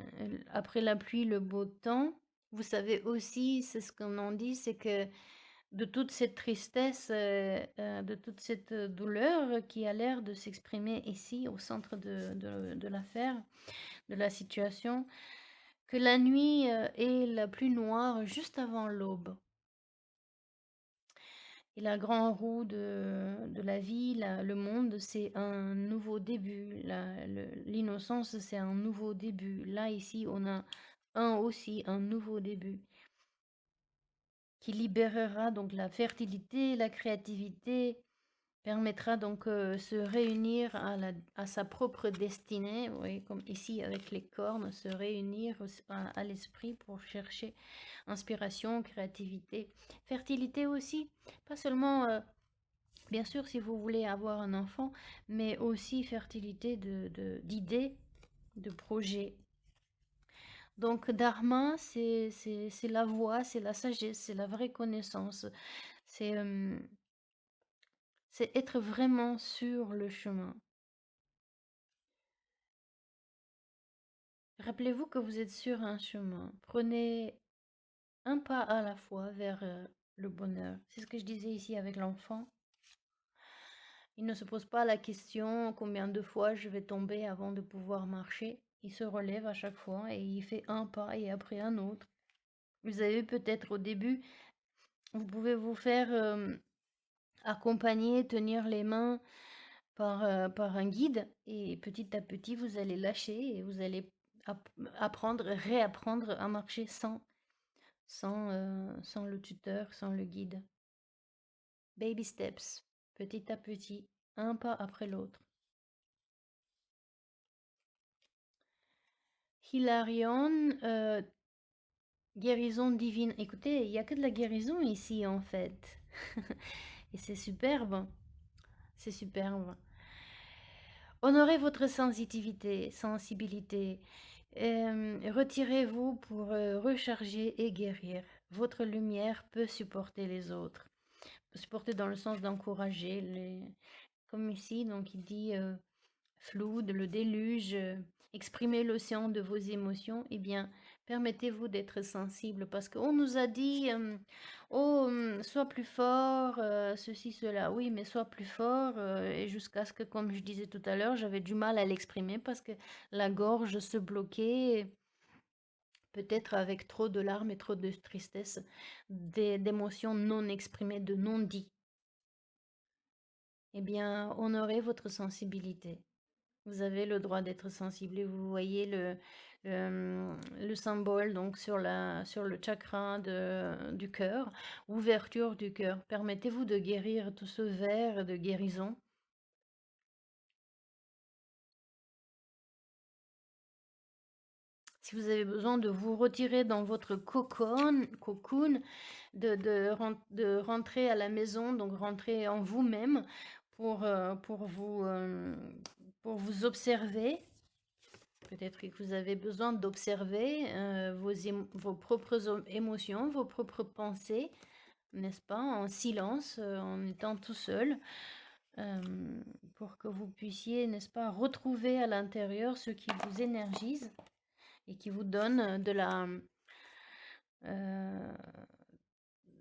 après la pluie, le beau temps, vous savez aussi, c'est ce qu'on en dit, c'est que de toute cette tristesse, de toute cette douleur qui a l'air de s'exprimer ici au centre de l'affaire, de la situation, que la nuit est la plus noire juste avant l'aube. Et la grande roue de la vie, le monde, c'est un nouveau début. L'innocence, c'est un nouveau début. Là, ici, on a aussi un nouveau début qui libérera donc la fertilité, la créativité, permettra donc se réunir à sa propre destinée, oui, comme ici avec les cornes, se réunir à l'esprit pour chercher inspiration, créativité, fertilité aussi, pas seulement Bien sûr, si vous voulez avoir un enfant, mais aussi fertilité d'idées, de projets. Donc, Dharma, c'est la voie, c'est la sagesse, c'est la vraie connaissance. C'est c'est être vraiment sur le chemin. Rappelez-vous que vous êtes sur un chemin. Prenez un pas à la fois vers le bonheur. C'est ce que je disais ici avec l'enfant. Il ne se pose pas la question combien de fois je vais tomber avant de pouvoir marcher. Il se relève à chaque fois et il fait un pas et après un autre. Vous avez peut-être au début, vous pouvez vous faire accompagner, tenir les mains par un guide et petit à petit vous allez lâcher et vous allez apprendre, réapprendre à marcher sans le tuteur, sans le guide. Baby steps, petit à petit, un pas après l'autre. Hilarion, guérison divine. Écoutez, il n'y a que de la guérison ici en fait. Et c'est superbe. C'est superbe. Honorez votre sensibilité. Retirez-vous pour recharger et guérir. Votre lumière peut supporter les autres. Supporter dans le sens d'encourager. Comme ici, donc il dit flood, le déluge, exprimer l'océan de vos émotions, eh bien, permettez-vous d'être sensible parce qu'on nous a dit, oh, sois plus fort, ceci, cela. Oui, mais sois plus fort, et jusqu'à ce que, comme je disais tout à l'heure, j'avais du mal à l'exprimer parce que la gorge se bloquait, peut-être avec trop de larmes et trop de tristesse, d'émotions non exprimées, de non-dits. Eh bien, honorez votre sensibilité. Vous avez le droit d'être sensible et vous voyez le symbole donc sur le chakra du cœur, ouverture du cœur. Permettez-vous de guérir tout ce verre de guérison. Si vous avez besoin de vous retirer dans votre cocoon, de rentrer à la maison, donc rentrer en vous-même pour, euh, pour vous, euh, pour vous observer. Peut-être que vous avez besoin d'observer vos propres émotions, vos propres pensées, n'est-ce pas, en silence, en étant tout seul, euh, pour que vous puissiez, n'est-ce pas, retrouver à l'intérieur ce qui vous énergise et qui vous donne euh,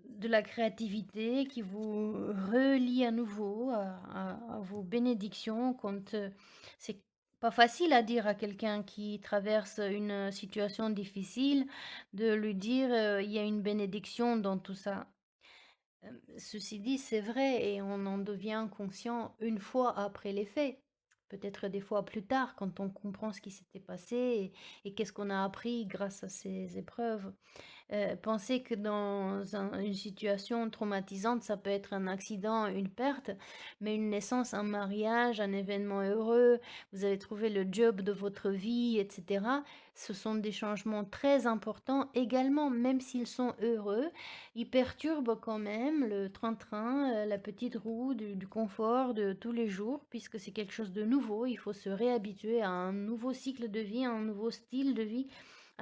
de la créativité, qui vous relie à nouveau à vos bénédictions quand c'est pas facile à dire à quelqu'un qui traverse une situation difficile de lui dire il y a une bénédiction dans tout ça. Ceci dit, c'est vrai et on en devient conscient une fois après les faits. Peut-être des fois plus tard, quand on comprend ce qui s'était passé et qu'est-ce qu'on a appris grâce à ces épreuves. Pensez que dans une situation traumatisante, ça peut être un accident, une perte, mais une naissance, un mariage, un événement heureux, vous avez trouvé le job de votre vie, etc. Ce sont des changements très importants également, même s'ils sont heureux, ils perturbent quand même le train-train, la petite roue du confort de tous les jours, puisque c'est quelque chose de nouveau, il faut se réhabituer à un nouveau cycle de vie, à un nouveau style de vie,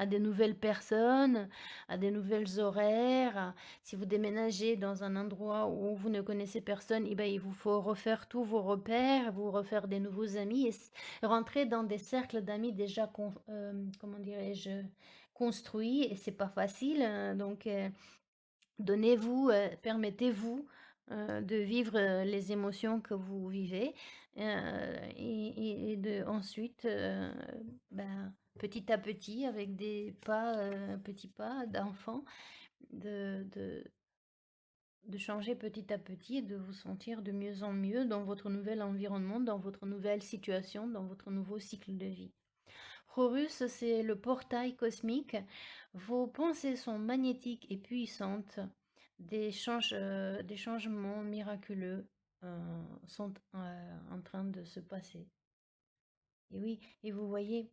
à des nouvelles personnes, à des nouvelles horaires. Si vous déménagez dans un endroit où vous ne connaissez personne, eh ben, il vous faut refaire tous vos repères, vous refaire des nouveaux amis et rentrer dans des cercles d'amis déjà, comment dirais-je, construits. Et c'est pas facile. Donc, donnez-vous, permettez-vous de vivre les émotions que vous vivez et de ensuite, ben, petit à petit, avec des pas, petits pas d'enfant, de, de, de changer petit à petit et de vous sentir de mieux en mieux dans votre nouvel environnement, dans votre nouvelle situation, dans votre nouveau cycle de vie. Horus, c'est le portail cosmique. Vos pensées sont magnétiques et puissantes. Des changements miraculeux sont en train de se passer. Et oui, et vous voyez,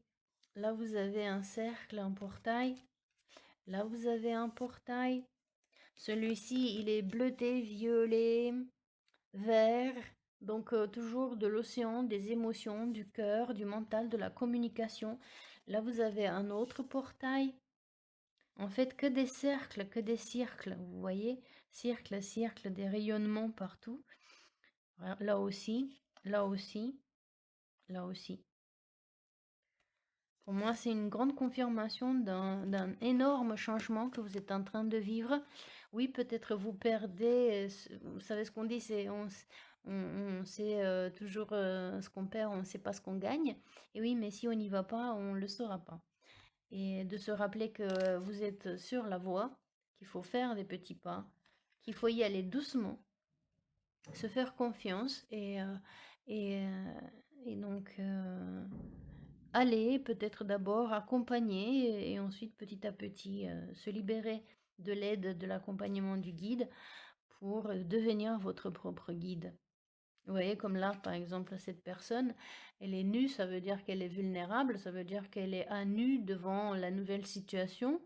là vous avez un cercle, un portail. Là vous avez un portail. Celui-ci, il est bleuté, violet, vers, donc toujours de l'océan, des émotions, du cœur, du mental, de la communication. Là, vous avez un autre portail. En fait, que des circles, vous voyez? Circle, circle, des rayonnements partout. Là aussi, là aussi, là aussi. Pour moi, c'est une grande confirmation d'un énorme changement que vous êtes en train de vivre. Oui, peut-être vous perdez, vous savez ce qu'on dit, c'est on sait toujours ce qu'on perd, on ne sait pas ce qu'on gagne. Et oui, mais si on n'y va pas, on ne le saura pas. Et de se rappeler que vous êtes sur la voie, qu'il faut faire des petits pas, qu'il faut y aller doucement, se faire confiance et, euh, et donc aller peut-être d'abord accompagner et ensuite petit à petit se libérer de l'aide, de l'accompagnement du guide pour devenir votre propre guide. Vous voyez, comme là, par exemple, cette personne, elle est nue, ça veut dire qu'elle est vulnérable, ça veut dire qu'elle est à nu devant la nouvelle situation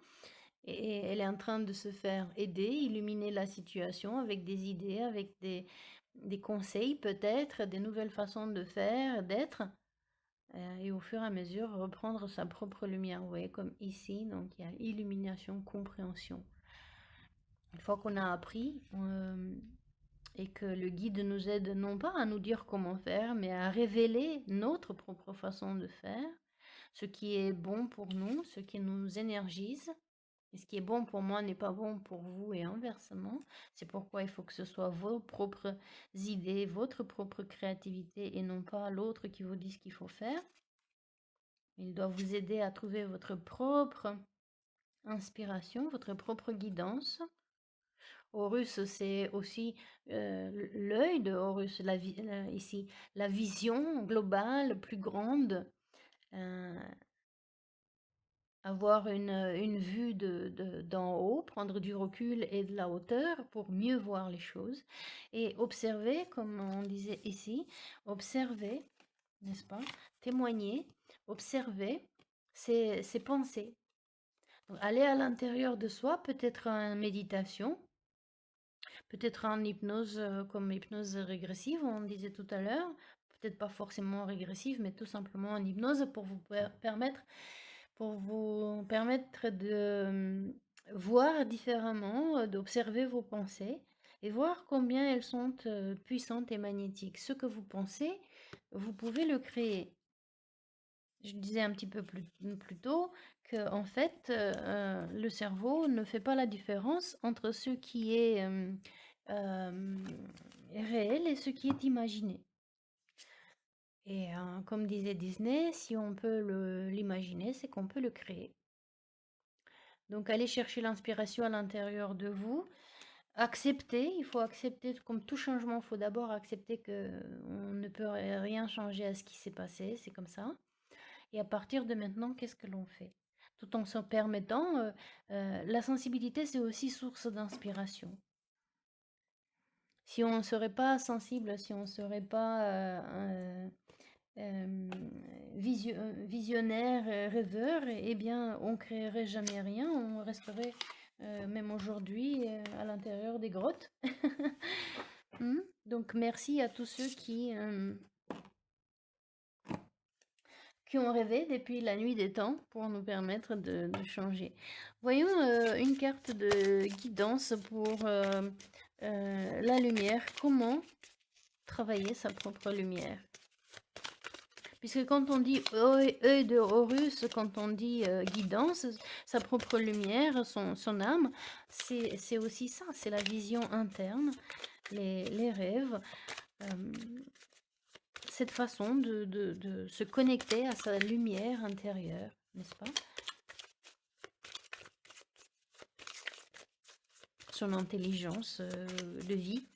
et elle est en train de se faire aider, illuminer la situation avec des idées, avec des conseils peut-être, des nouvelles façons de faire, d'être, et au fur et à mesure reprendre sa propre lumière. Vous voyez, comme ici, donc il y a illumination, compréhension. Une fois qu'on a appris, et que le guide nous aide non pas à nous dire comment faire, mais à révéler notre propre façon de faire, ce qui est bon pour nous, ce qui nous énergise. Et ce qui est bon pour moi n'est pas bon pour vous et inversement. C'est pourquoi il faut que ce soit vos propres idées, votre propre créativité et non pas l'autre qui vous dit ce qu'il faut faire. Il doit vous aider à trouver votre propre inspiration, votre propre guidance. Horus, c'est aussi l'œil de Horus, ici, la vision globale, plus grande, euh, avoir une vue d'en haut, prendre du recul et de la hauteur pour mieux voir les choses et observer, comme on disait ici, observer, n'est-ce pas, témoigner, observer ses pensées. Donc, aller à l'intérieur de soi, peut-être en méditation, peut-être en hypnose, comme hypnose régressive, on disait tout à l'heure, peut-être pas forcément régressive, mais tout simplement en hypnose pour vous permettre de voir différemment, d'observer vos pensées et voir combien elles sont puissantes et magnétiques. Ce que vous pensez, vous pouvez le créer. Je disais un petit peu plus tôt que en fait, le cerveau ne fait pas la différence entre ce qui est réel et ce qui est imaginé. Et comme disait Disney, si on peut l'imaginer, c'est qu'on peut le créer. Donc allez chercher l'inspiration à l'intérieur de vous. Accepter, il faut accepter, comme tout changement, il faut d'abord accepter que on ne peut rien changer à ce qui s'est passé, c'est comme ça. Et à partir de maintenant, qu'est-ce que l'on fait? Tout en se permettant, la sensibilité, c'est aussi source d'inspiration. Si on ne serait pas sensible, si on ne serait pas visionnaire, rêveur, eh bien, on créerait jamais rien, on resterait même aujourd'hui à l'intérieur des grottes. Donc, merci à tous ceux qui ont rêvé depuis la nuit des temps pour nous permettre de changer. Voyons une carte de guidance pour la lumière. Comment travailler sa propre lumière? Puisque quand on dit œil de Horus, quand on dit guidance, sa propre lumière, son âme, c'est aussi ça, c'est la vision interne, les rêves, cette façon de se connecter à sa lumière intérieure, n'est-ce pas? Son intelligence de vie,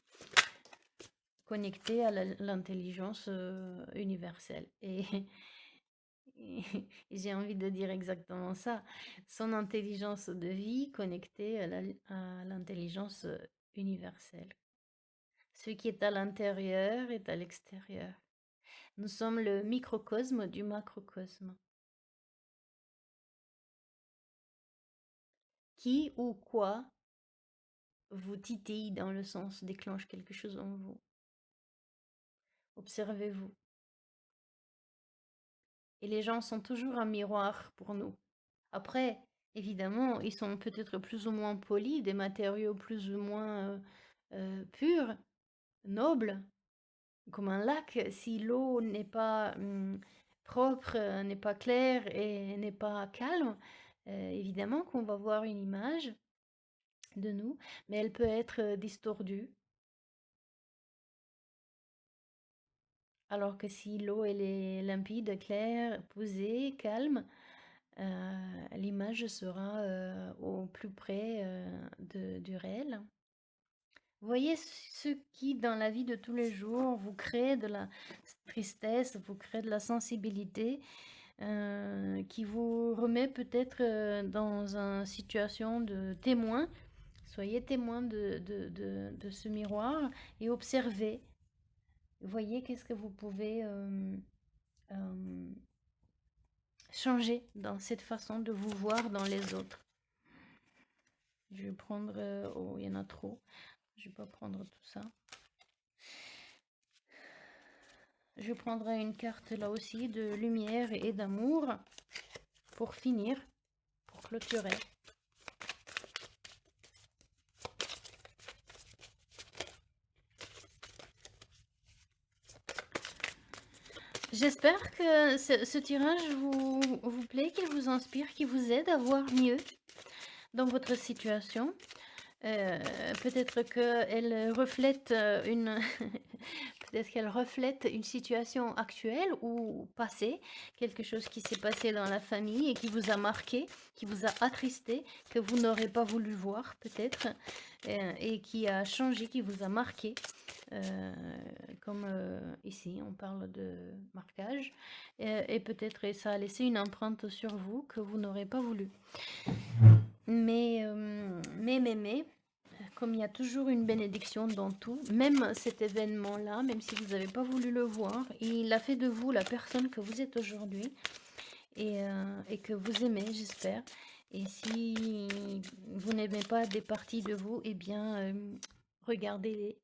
connectée à l'intelligence universelle. Et j'ai envie de dire exactement ça. Son intelligence de vie connectée à l'intelligence universelle. Ce qui est à l'intérieur est à l'extérieur. Nous sommes le microcosme du macrocosme. Qui ou quoi vous titille dans le sens, déclenche quelque chose en vous? Observez-vous. Et les gens sont toujours un miroir pour nous. Après, évidemment, ils sont peut-être plus ou moins polis, des matériaux plus ou moins purs, nobles, comme un lac. Si l'eau n'est pas propre, n'est pas claire et n'est pas calme, évidemment qu'on va voir une image de nous, mais elle peut être distordue. Alors que si l'eau elle est limpide, claire, posée, calme, l'image sera au plus près du réel. Vous voyez ce qui, dans la vie de tous les jours, vous crée de la tristesse, vous crée de la sensibilité, qui vous remet peut-être dans une situation de témoin. Soyez témoin de ce miroir et observez. Voyez qu'est-ce que vous pouvez euh, changer dans cette façon de vous voir dans les autres. Je vais prendre... oh, il y en a trop. Je vais pas prendre tout ça. Je prendrai une carte là aussi de lumière et d'amour pour finir, pour clôturer. J'espère que ce tirage vous plaît, qu'il vous inspire, qu'il vous aide à voir mieux dans votre situation. Peut-être qu'elle reflète une peut-être qu'elle reflète une situation actuelle ou passée, quelque chose qui s'est passé dans la famille et qui vous a marqué, qui vous a attristé, que vous n'aurez pas voulu voir peut-être, et qui a changé, qui vous a marqué. Comme ici, on parle de marquage, et peut-être ça a laissé une empreinte sur vous que vous n'aurez pas voulu. Mais, comme il y a toujours une bénédiction dans tout, même cet événement-là, même si vous n'avez pas voulu le voir, il a fait de vous la personne que vous êtes aujourd'hui et que vous aimez, j'espère. Et si vous n'aimez pas des parties de vous, eh bien, regardez-les.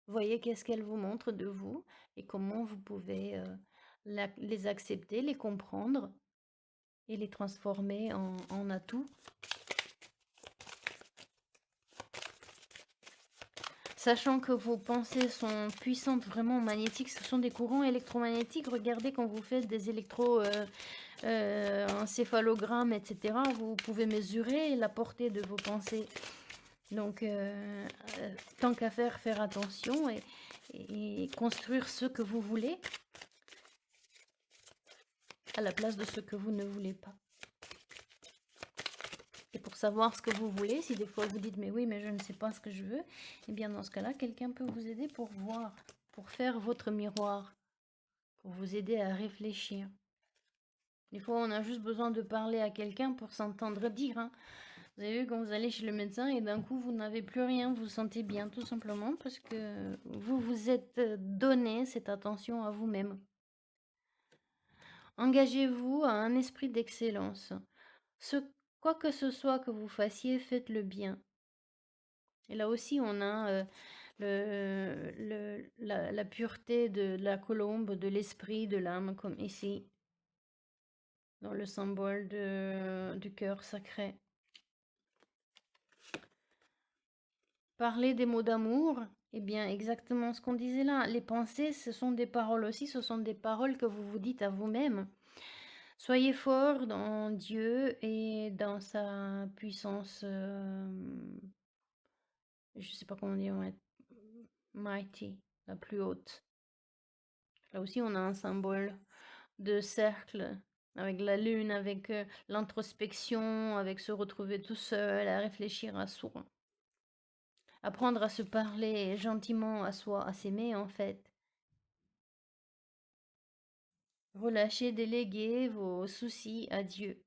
Voyez qu'est-ce qu'elles vous montrent de vous et comment vous pouvez les accepter, les comprendre et les transformer en atouts. Sachant que vos pensées sont puissantes, vraiment magnétiques, ce sont des courants électromagnétiques. Regardez quand vous faites des encéphalogrammes, etc. Vous pouvez mesurer la portée de vos pensées. Donc, tant qu'à faire attention et construire ce que vous voulez à la place de ce que vous ne voulez pas. Et pour savoir ce que vous voulez, si des fois vous dites mais oui mais je ne sais pas ce que je veux, eh bien dans ce cas-là, quelqu'un peut vous aider pour voir, pour faire votre miroir, pour vous aider à réfléchir. Des fois on a juste besoin de parler à quelqu'un pour s'entendre dire. Hein. Vous avez vu quand vous allez chez le médecin et d'un coup vous n'avez plus rien, vous vous sentez bien tout simplement parce que vous vous êtes donné cette attention à vous-même. Engagez-vous à un esprit d'excellence. Quoi que ce soit que vous fassiez, faites-le bien. Et là aussi, on a la pureté de la colombe, de l'esprit, de l'âme, comme ici, dans le symbole du cœur sacré. Parler des mots d'amour, eh bien, exactement ce qu'on disait là. Les pensées, ce sont des paroles aussi, ce sont des paroles que vous vous dites à vous-même. Soyez fort dans Dieu et dans sa puissance, je sais pas comment dire, mighty, la plus haute. Là aussi, on a un symbole de cercle avec la lune, avec l'introspection, avec se retrouver tout seul, à réfléchir à soi. Apprendre à se parler gentiment à soi, à s'aimer en fait. Relâcher, déléguer vos soucis à Dieu.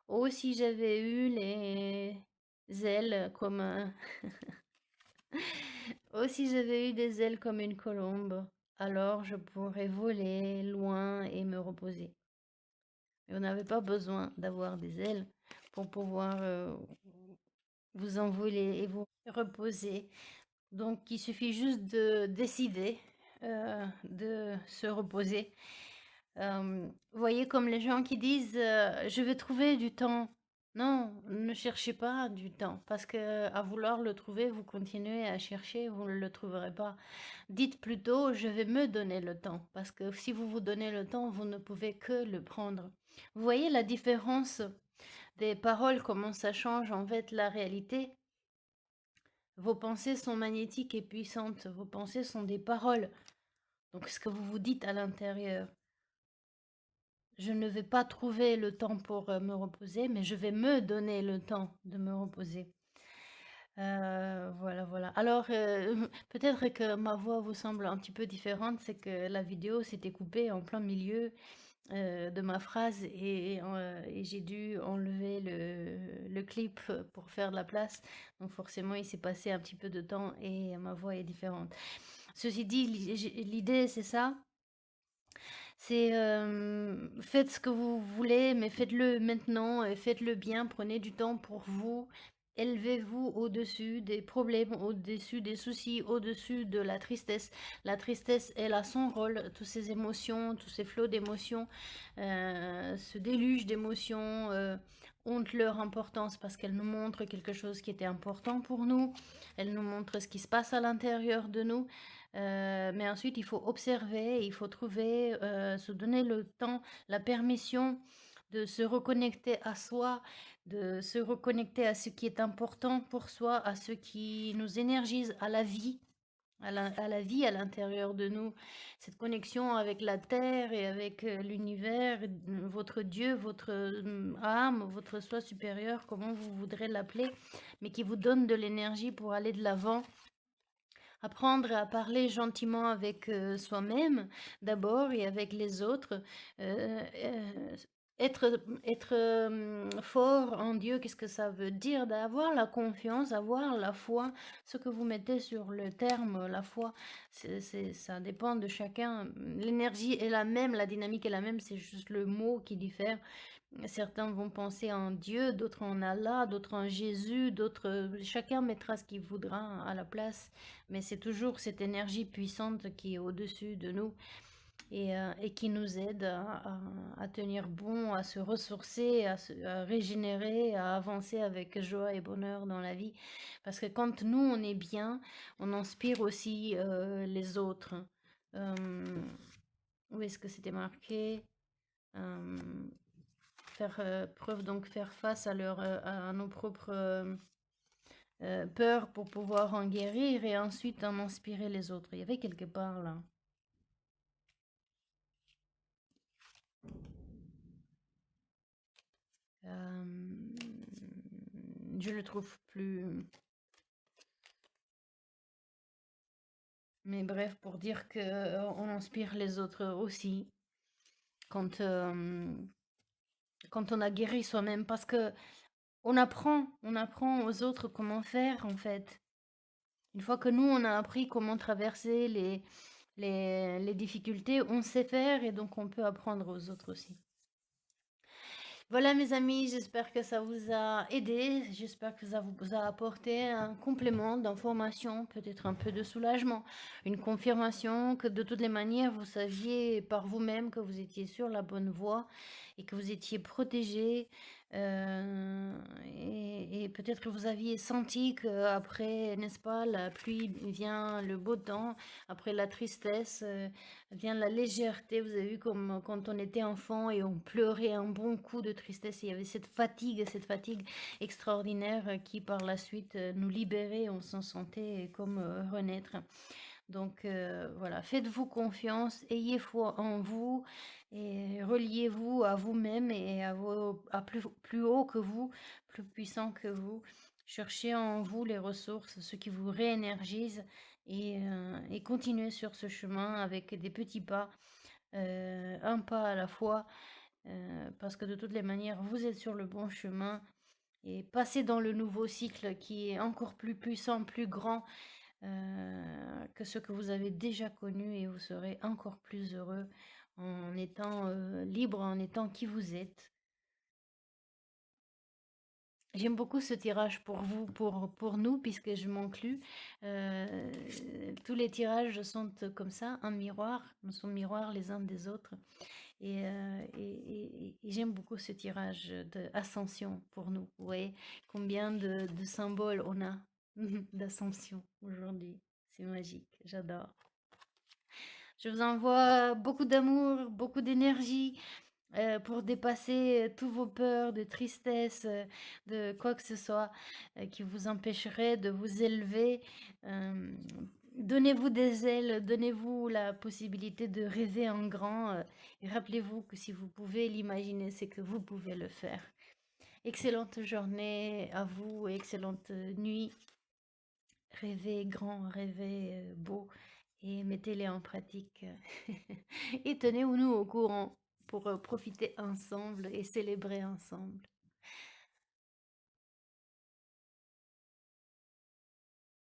Oh, si j'avais eu les ailes comme oh, si j'avais eu des ailes comme une colombe, alors je pourrais voler loin et me reposer. Et vous n'avez pas besoin d'avoir des ailes pour pouvoir vous envoler et vous reposer. Donc, il suffit juste de décider de se reposer. Vous voyez, comme les gens qui disent je vais trouver du temps. Non, ne cherchez pas du temps, parce que à vouloir le trouver, vous continuez à chercher, vous ne le trouverez pas. Dites plutôt je vais me donner le temps, parce que si vous vous donnez le temps, vous ne pouvez que le prendre. Vous voyez la différence des paroles, comment ça change en fait la réalité. Vos pensées sont magnétiques et puissantes. Vos pensées sont des paroles. Donc ce que vous vous dites à l'intérieur. Je ne vais pas trouver le temps pour me reposer, mais je vais me donner le temps de me reposer. Voilà, voilà. Alors, peut-être que ma voix vous semble un petit peu différente, c'est que la vidéo s'était coupée en plein milieu de ma phrase et j'ai dû enlever le clip pour faire de la place. Donc forcément, il s'est passé un petit peu de temps et ma voix est différente. Ceci dit, l'idée, c'est ça. C'est faites ce que vous voulez, mais faites-le maintenant et faites-le bien. Prenez du temps pour vous. Élevez-vous au-dessus des problèmes, au-dessus des soucis, au-dessus de la tristesse. La tristesse, elle a son rôle. Toutes ces émotions, tous ces flots d'émotions, ce déluge d'émotions ont leur importance parce qu'elles nous montrent quelque chose qui était important pour nous. Elles nous montrent ce qui se passe à l'intérieur de nous. Mais ensuite, il faut observer, il faut trouver, se donner le temps, la permission de se reconnecter à soi, de se reconnecter à ce qui est important pour soi, à ce qui nous énergise, à la vie, à la vie à l'intérieur de nous. Cette connexion avec la terre et avec l'univers, votre Dieu, votre âme, votre soi supérieur, comment vous voudrez l'appeler, mais qui vous donne de l'énergie pour aller de l'avant. Apprendre à parler gentiment avec soi-même d'abord et avec les autres. Euh, euh, être fort en Dieu, qu'est-ce que ça veut dire? D'avoir la confiance, avoir la foi. Ce que vous mettez sur le terme, la foi, ça dépend de chacun. L'énergie est la même, la dynamique est la même, c'est juste le mot qui diffère. Certains vont penser en Dieu, d'autres en Allah, d'autres en Jésus, d'autres... Chacun mettra ce qu'il voudra à la place, mais c'est toujours cette énergie puissante qui est au-dessus de nous et qui nous aide à tenir bon, à se ressourcer, à régénérer, à avancer avec joie et bonheur dans la vie. Parce que quand nous, on est bien, on inspire aussi les autres. Où est-ce que c'était marqué? Faire preuve, donc faire face à nos propres peurs pour pouvoir en guérir et ensuite en inspirer les autres. Il y avait quelque part là. Je le trouve plus. Mais bref, pour dire que on inspire les autres aussi quand quand on a guéri soi-même, parce que on apprend aux autres comment faire en fait. Une fois que nous on a appris comment traverser les difficultés, on sait faire et donc on peut apprendre aux autres aussi. Voilà mes amis, j'espère que ça vous a aidé, j'espère que ça vous a apporté un complément d'information, peut-être un peu de soulagement, une confirmation que de toutes les manières vous saviez par vous-même que vous étiez sur la bonne voie et que vous étiez protégé. Et peut-être que vous aviez senti qu'après, n'est-ce pas, la pluie vient le beau temps, après la tristesse vient la légèreté. Vous avez vu comme quand on était enfant et on pleurait un bon coup de tristesse, il y avait cette fatigue extraordinaire qui par la suite nous libérait, on s'en sentait comme renaître. Donc voilà, faites-vous confiance, ayez foi en vous et reliez-vous à vous-même et à plus haut que vous, plus puissant que vous. Cherchez en vous les ressources, ce qui vous réénergise et continuez sur ce chemin avec des petits pas, un pas à la fois, parce que de toutes les manières, vous êtes sur le bon chemin et passez dans le nouveau cycle qui est encore plus puissant, plus grand que ce que vous avez déjà connu et vous serez encore plus heureux en étant libre, en étant qui vous êtes. J'aime beaucoup ce tirage pour vous, pour nous, puisque je m'inclus. Tous les tirages sont comme ça, un miroir. Nous sommes miroirs les uns des autres. Et j'aime beaucoup ce tirage d'ascension pour nous. Vous voyez combien de symboles on a d'ascension aujourd'hui. C'est magique, j'adore. Je vous envoie beaucoup d'amour, beaucoup d'énergie pour dépasser tous vos peurs de tristesse, de quoi que ce soit qui vous empêcherait de vous élever. Euh, Donnez-vous des ailes, donnez-vous la possibilité de rêver en grand. Et rappelez-vous que si vous pouvez l'imaginer, c'est que vous pouvez le faire. Excellente journée à vous, excellente nuit. Rêvez grand, rêvez beau et mettez-les en pratique. Et tenez-nous au courant pour profiter ensemble et célébrer ensemble.